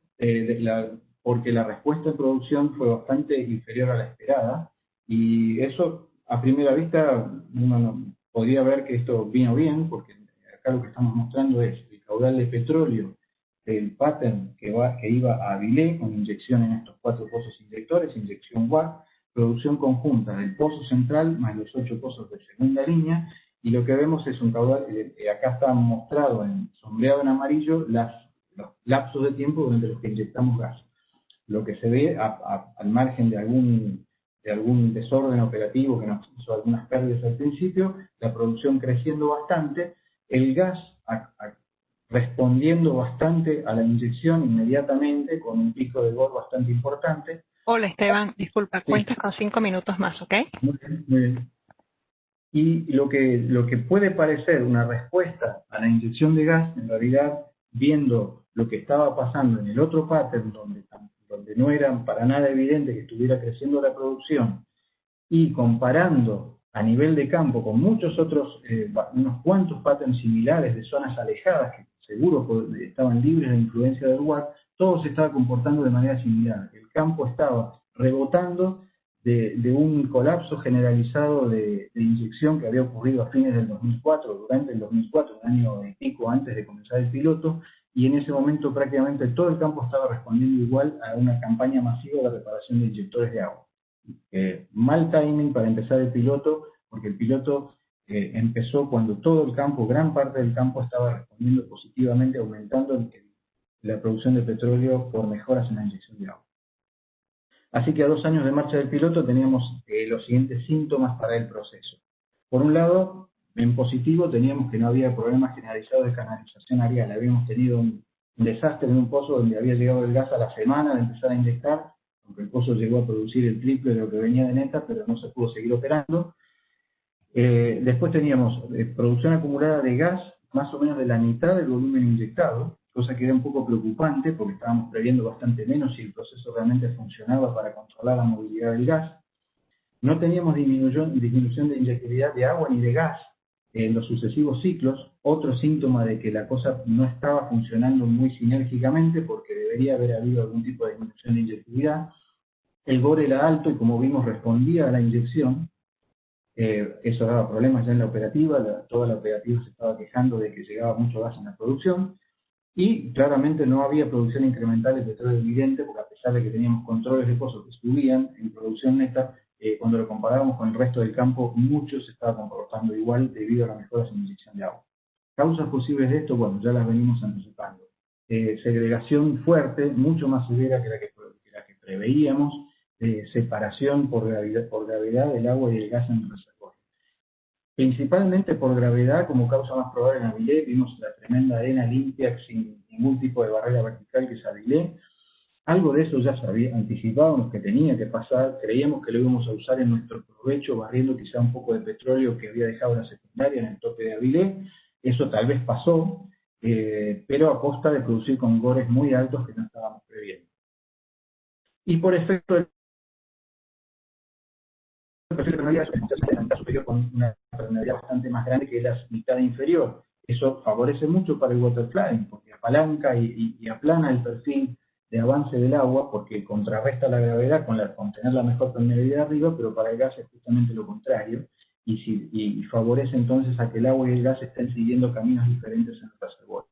porque la respuesta en producción fue bastante inferior a la esperada, y eso a primera vista uno podría ver que esto vino bien, porque acá lo que estamos mostrando es el caudal de petróleo del pattern que iba a bilé con inyección en estos 4 pozos inyectores, inyección WACC, producción conjunta del pozo central más los 8 pozos de segunda línea, y lo que vemos es un caudal, acá está mostrado sombreado en amarillo los lapsos de tiempo durante los que inyectamos gas. Lo que se ve al margen de algún desorden operativo que nos hizo algunas pérdidas al principio, la producción creciendo bastante, el gas respondiendo bastante a la inyección inmediatamente con un pico de GOR bastante importante. Hola Esteban, disculpa, Sí. cuentas con 5 minutos más, ¿ok? Muy bien, muy bien. Y lo que puede parecer una respuesta a la inyección de gas, en realidad, viendo lo que estaba pasando en el otro pattern, donde no era para nada evidente que estuviera creciendo la producción, y comparando a nivel de campo con muchos otros, unos cuantos patterns similares de zonas alejadas que seguro estaban libres de influencia del WAC, todo se estaba comportando de manera similar. El campo estaba rebotando de un colapso generalizado de inyección que había ocurrido a fines del 2004, durante el 2004, un año y pico antes de comenzar el piloto, y en ese momento prácticamente todo el campo estaba respondiendo igual a una campaña masiva de reparación de inyectores de agua. Mal timing para empezar el piloto, porque el piloto empezó cuando todo el campo, gran parte del campo estaba respondiendo positivamente, aumentando la producción de petróleo por mejoras en la inyección de agua. Así que a 2 años de marcha del piloto teníamos los siguientes síntomas para el proceso. Por un lado, en positivo teníamos que no había problemas generalizados de canalización areal. Habíamos tenido un desastre en un pozo donde había llegado el gas a la semana de empezar a inyectar, aunque el pozo llegó a producir el triple de lo que venía de neta, pero no se pudo seguir operando. Después teníamos producción acumulada de gas, más o menos de la mitad del volumen inyectado, cosa que era un poco preocupante porque estábamos previendo bastante menos si el proceso realmente funcionaba para controlar la movilidad del gas. No teníamos disminución de inyectabilidad de agua ni de gas en los sucesivos ciclos, otro síntoma de que la cosa no estaba funcionando muy sinérgicamente porque debería haber habido algún tipo de disminución de inyectabilidad. El GOR era alto y como vimos respondía a la inyección. Eso daba problemas ya en la operativa, toda la operativa se estaba quejando de que llegaba mucho gas en la producción y claramente no había producción incremental de petróleo evidente porque a pesar de que teníamos controles de pozos que subían en producción neta, cuando lo comparábamos con el resto del campo, mucho se estaba comportando igual debido a las mejoras en inyección de agua. Causas posibles de esto, bueno, ya las venimos anticipando. Segregación fuerte, mucho más severa que la que preveíamos, separación por gravedad del agua y del gas en el reservorio. Principalmente por gravedad, como causa más probable en Avilé, vimos la tremenda arena limpia sin ningún tipo de barrera vertical que es Avilé. Algo de eso ya anticipábamos que tenía que pasar, creíamos que lo íbamos a usar en nuestro provecho, barriendo quizá un poco de petróleo que había dejado la secundaria en el tope de Avilé. Eso tal vez pasó, pero a costa de producir con gores muy altos que no estábamos previendo. Y por efecto del perfil de permeabilidad es la mitad superior con una permeabilidad bastante más grande que la mitad inferior. Eso favorece mucho para el waterflying, porque apalanca y aplana el perfil de avance del agua, porque contrarresta la gravedad con tener la mejor permeabilidad arriba, pero para el gas es justamente lo contrario, y favorece entonces a que el agua y el gas estén siguiendo caminos diferentes en el reservorio.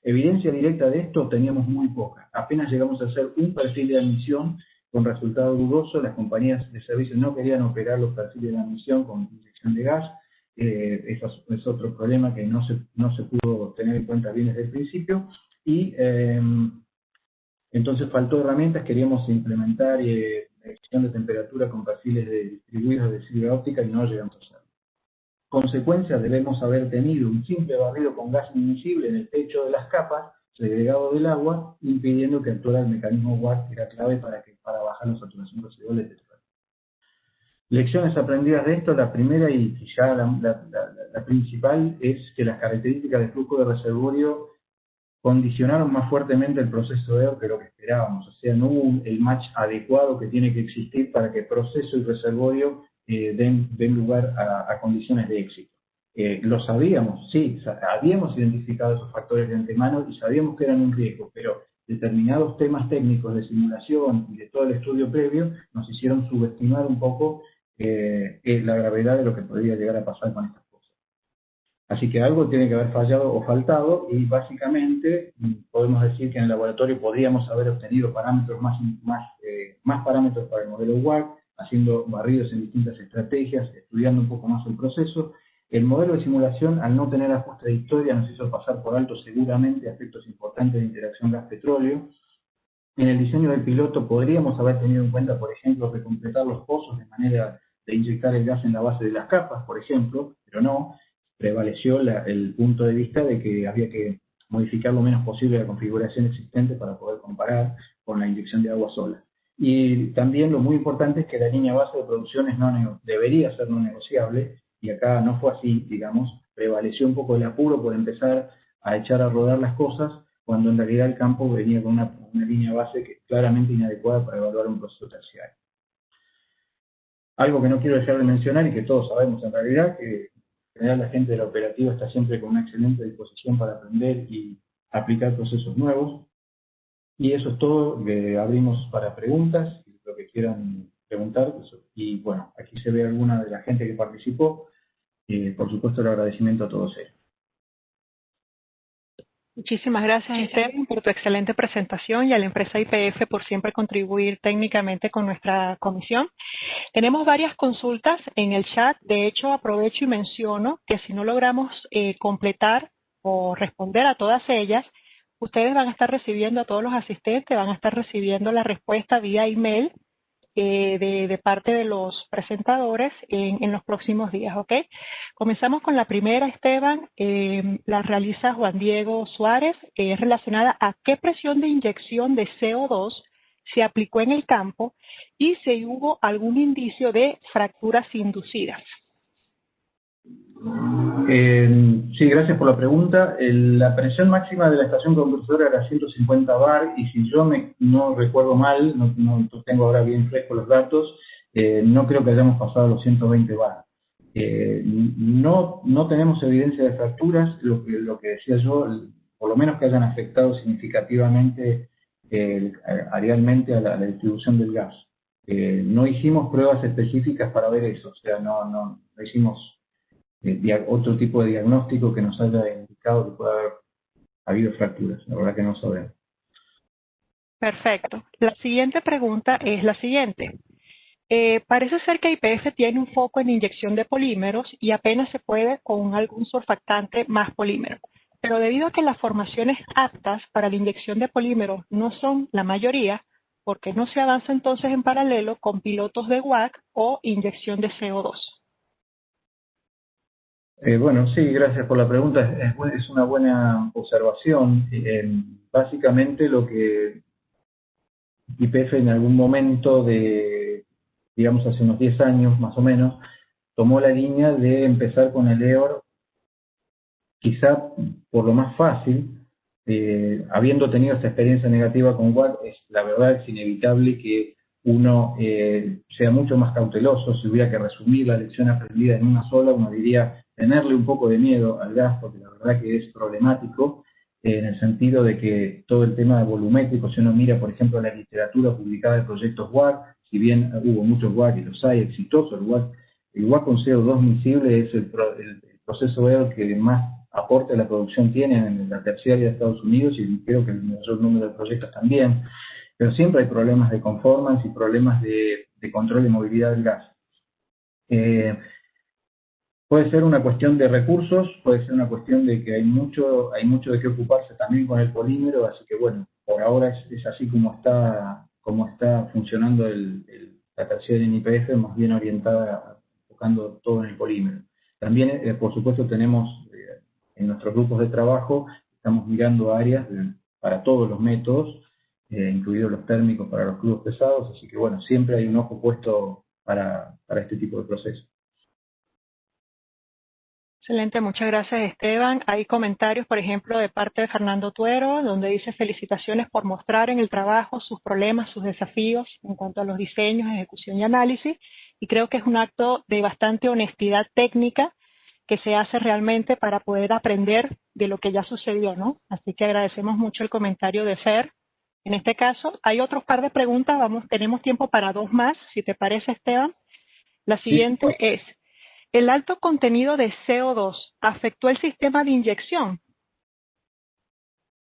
Evidencia directa de esto teníamos muy poca. Apenas llegamos a hacer un perfil de admisión con resultado dudoso. Las compañías de servicios no querían operar los perfiles de admisión con inyección de gas. Eso es otro problema que no se pudo tener en cuenta bien desde el principio. Y entonces faltó herramientas. Queríamos implementar medición de temperatura con perfiles distribuidos de fibra óptica y no llegamos a hacerlo. Consecuencia, debemos haber tenido un simple barrido con gas inmisible en el techo de las capas, segregado del agua, impidiendo que actuara el mecanismo WAC, que era clave para bajar la saturación residual de petróleo. Lecciones aprendidas de esto, la primera y ya la principal es que las características de flujo de reservorio condicionaron más fuertemente el proceso de EO que lo que esperábamos. O sea, no hubo el match adecuado que tiene que existir para que proceso y reservorio den lugar a condiciones de éxito. Lo sabíamos, sí, habíamos identificado esos factores de antemano y sabíamos que eran un riesgo, pero determinados temas técnicos de simulación y de todo el estudio previo nos hicieron subestimar un poco la gravedad de lo que podría llegar a pasar con estas cosas. Así que algo tiene que haber fallado o faltado, y básicamente podemos decir que en el laboratorio podríamos haber obtenido parámetros más parámetros para el modelo WAC, haciendo barridos en distintas estrategias, estudiando un poco más el proceso. El modelo de simulación, al no tener ajuste de historia, nos hizo pasar por alto seguramente aspectos importantes de interacción gas-petróleo. En el diseño del piloto podríamos haber tenido en cuenta, por ejemplo, recompletar los pozos de manera de inyectar el gas en la base de las capas, por ejemplo, pero no, prevaleció el punto de vista de que había que modificar lo menos posible la configuración existente para poder comparar con la inyección de agua sola. Y también lo muy importante es que la línea base de producción debería ser no negociable, y acá no fue así, digamos, prevaleció un poco el apuro por empezar a echar a rodar las cosas, cuando en realidad el campo venía con una línea base que es claramente inadecuada para evaluar un proceso terciario. Algo que no quiero dejar de mencionar y que todos sabemos en realidad, que en general la gente de la operativa está siempre con una excelente disposición para aprender y aplicar procesos nuevos. Y eso es todo, abrimos para preguntas, lo que quieran preguntar. Y bueno, aquí se ve alguna de la gente que participó. Por supuesto, el agradecimiento a todos ellos. Muchísimas gracias, Esteban, por tu excelente presentación y a la empresa YPF por siempre contribuir técnicamente con nuestra comisión. Tenemos varias consultas en el chat. De hecho, aprovecho y menciono que si no logramos completar o responder a todas ellas, ustedes van a estar recibiendo, a todos los asistentes, van a estar recibiendo la respuesta vía email de parte de los presentadores en los próximos días, ¿ok? Comenzamos con la primera, Esteban, la realiza Juan Diego Suárez, es relacionada a qué presión de inyección de CO2 se aplicó en el campo y si hubo algún indicio de fracturas inducidas. Sí, gracias por la pregunta. La presión máxima de la estación compresora era 150 bar y si yo no recuerdo mal, no tengo ahora bien fresco los datos, no creo que hayamos pasado los 120 bar. No tenemos evidencia de fracturas, lo que decía yo, por lo menos que hayan afectado significativamente arealmente a la distribución del gas. No hicimos pruebas específicas para ver eso, o sea, no hicimos otro tipo de diagnóstico que nos haya indicado que pueda haber habido fracturas. La verdad que no sabemos. Perfecto. La siguiente pregunta es la siguiente. Parece ser que YPF tiene un foco en inyección de polímeros y apenas se puede con algún surfactante más polímero. Pero debido a que las formaciones aptas para la inyección de polímeros no son la mayoría, ¿por qué no se avanza entonces en paralelo con pilotos de WAC o inyección de CO2? Bueno, sí, gracias por la pregunta. Es una buena observación. Básicamente lo que YPF en algún momento digamos hace unos 10 años más o menos, tomó la línea de empezar con el EOR, quizá por lo más fácil, habiendo tenido esta experiencia negativa con WAC, la verdad es inevitable que uno sea mucho más cauteloso. Si hubiera que resumir la lección aprendida en una sola, uno diría tenerle un poco de miedo al gas, porque la verdad que es problemático, en el sentido de que todo el tema volumétrico, si uno mira, por ejemplo, la literatura publicada de proyectos WAC, si bien hubo muchos WAC y los hay exitosos, el WAC con CO2 miscible es el proceso EOR que más aporte a la producción tiene en la terciaria de Estados Unidos, y creo que el mayor número de proyectos también. Pero siempre hay problemas de conformance y problemas de control de movilidad del gas. Puede ser una cuestión de recursos, puede ser una cuestión de que hay mucho de qué ocuparse también con el polímero, así que bueno, por ahora es así como está funcionando la terciaria en YPF, más bien orientada, enfocando todo en el polímero. También, por supuesto, tenemos en nuestros grupos de trabajo, estamos mirando áreas para todos los métodos, incluidos los térmicos para los crudos pesados, así que bueno, siempre hay un ojo puesto para este tipo de procesos. Excelente, muchas gracias, Esteban. Hay comentarios, por ejemplo, de parte de Fernando Tuero, donde dice felicitaciones por mostrar en el trabajo sus problemas, sus desafíos en cuanto a los diseños, ejecución y análisis, y creo que es un acto de bastante honestidad técnica que se hace realmente para poder aprender de lo que ya sucedió, ¿no? Así que agradecemos mucho el comentario de Fer. En este caso, hay otros par de preguntas, tenemos tiempo para 2 más, si te parece, Esteban. La siguiente Sí. es, ¿el alto contenido de CO2 afectó el sistema de inyección?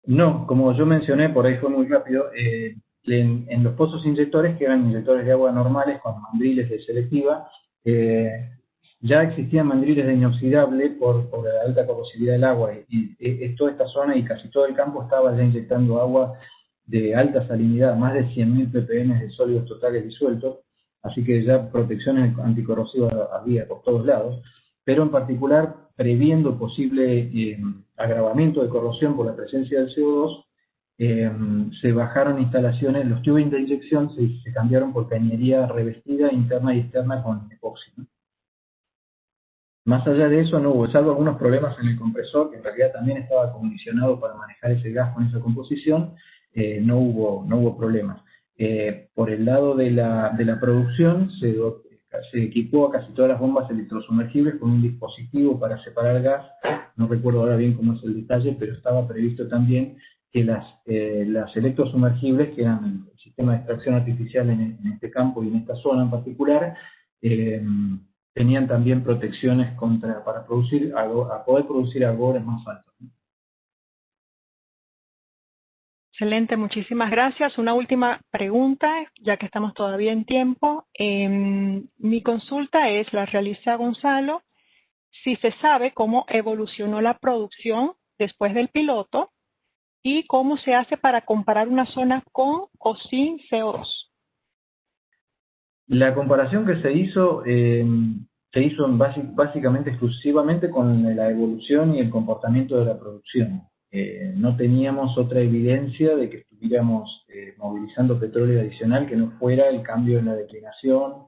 No, como yo mencioné, por ahí fue muy rápido, en los pozos inyectores, que eran inyectores de agua normales con mandriles de selectiva, ya existían mandriles de inoxidable por la alta corrosividad del agua, y toda esta zona y casi todo el campo estaba ya inyectando agua de alta salinidad, más de 100.000 ppm de sólidos totales disueltos, así que ya protecciones anticorrosivas había por todos lados, pero en particular previendo posible agravamiento de corrosión por la presencia del CO2, se bajaron instalaciones, los tubing de inyección se cambiaron por cañería revestida interna y externa con epoxi, ¿no? Más allá de eso no hubo, salvo algunos problemas en el compresor, que en realidad también estaba condicionado para manejar ese gas con esa composición, no hubo problemas. Por el lado de la producción, se equipó a casi todas las bombas electrosumergibles con un dispositivo para separar gas, no recuerdo ahora bien cómo es el detalle, pero estaba previsto también que las electrosumergibles, que eran el sistema de extracción artificial en este campo y en esta zona en particular, tenían también protecciones para poder producir albores más altos. Excelente, muchísimas gracias. Una última pregunta, ya que estamos todavía en tiempo. Mi consulta la realiza Gonzalo, si se sabe cómo evolucionó la producción después del piloto y cómo se hace para comparar una zona con o sin CO2. La comparación que se hizo básicamente exclusivamente con la evolución y el comportamiento de la producción. No teníamos otra evidencia de que estuviéramos movilizando petróleo adicional que no fuera el cambio en la declinación,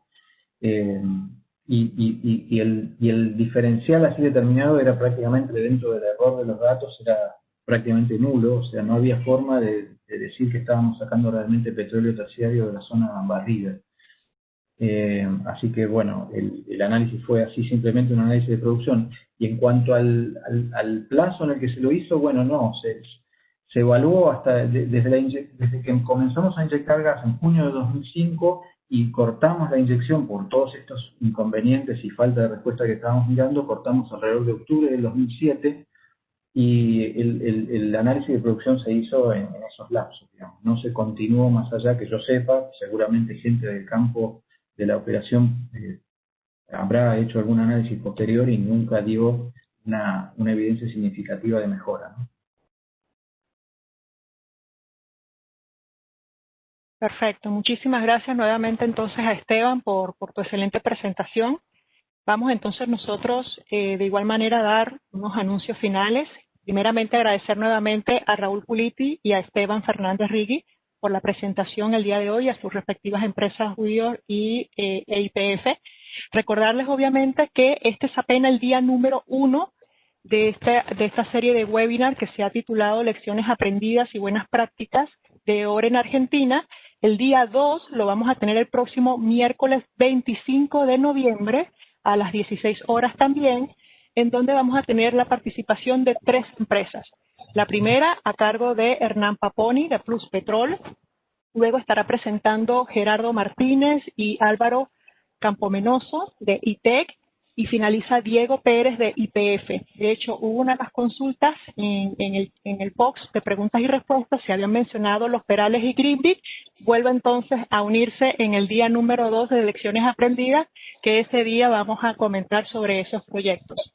y el diferencial así determinado era prácticamente, dentro del error de los datos, era prácticamente nulo, o sea, no había forma de decir que estábamos sacando realmente petróleo terciario de la zona barrida. Así que bueno, el análisis fue así, simplemente un análisis de producción. Y en cuanto al plazo en el que se lo hizo, bueno, no, se evaluó hasta desde que comenzamos a inyectar gas en junio de 2005 y cortamos la inyección por todos estos inconvenientes y falta de respuesta que estábamos mirando, cortamos alrededor de octubre del 2007, y el análisis de producción se hizo en esos lapsos, digamos. No se continuó más allá que yo sepa, seguramente gente del campo de la operación habrá hecho algún análisis posterior y nunca dio una evidencia significativa de mejora, ¿no? Perfecto, muchísimas gracias nuevamente entonces a Esteban por tu excelente presentación. Vamos entonces nosotros de igual manera a dar unos anuncios finales. Primeramente agradecer nuevamente a Raúl Puliti y a Esteban Fernández Rigui por la presentación el día de hoy a sus respectivas empresas Whittier y YPF. Recordarles obviamente que este es apenas el día número 1 de esta serie de webinar que se ha titulado Lecciones aprendidas y buenas prácticas de ORE en Argentina. El día 2 lo vamos a tener el próximo miércoles 25 de noviembre a las 16 horas también, en donde vamos a tener la participación de 3 empresas. La primera a cargo de Hernán Paponi de Plus Petrol. Luego estará presentando Gerardo Martínez y Álvaro Campomenoso de ITEC. Y finaliza Diego Pérez de YPF. De hecho, hubo una de las consultas en el box de preguntas y respuestas, se habían mencionado los Perales y Greenvik. Vuelve entonces a unirse en el día número 2 de Lecciones Aprendidas, que ese día vamos a comentar sobre esos proyectos.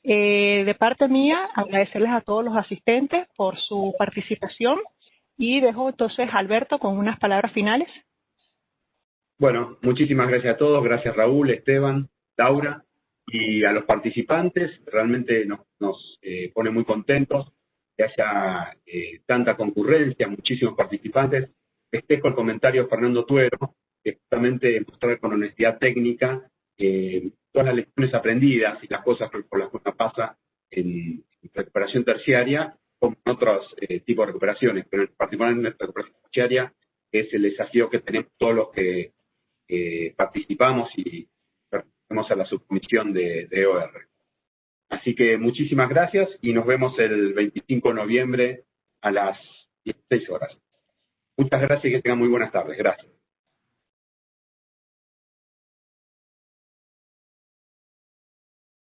De parte mía, agradecerles a todos los asistentes por su participación y dejo entonces a Alberto con unas palabras finales. Bueno, muchísimas gracias a todos. Gracias Raúl, Esteban, Laura. Y a los participantes, realmente nos pone muy contentos que haya tanta concurrencia, muchísimos participantes. Festejo el comentario de Fernando Tuero, que justamente mostrar con honestidad técnica todas las lecciones aprendidas y las cosas por las que uno pasa en recuperación terciaria, como en otros tipos de recuperaciones, pero en particular en nuestra recuperación terciaria es el desafío que tenemos todos los que participamos y a la subcomisión de OR. Así que muchísimas gracias y nos vemos el 25 de noviembre a las 16 horas. Muchas gracias y que tengan muy buenas tardes. Gracias.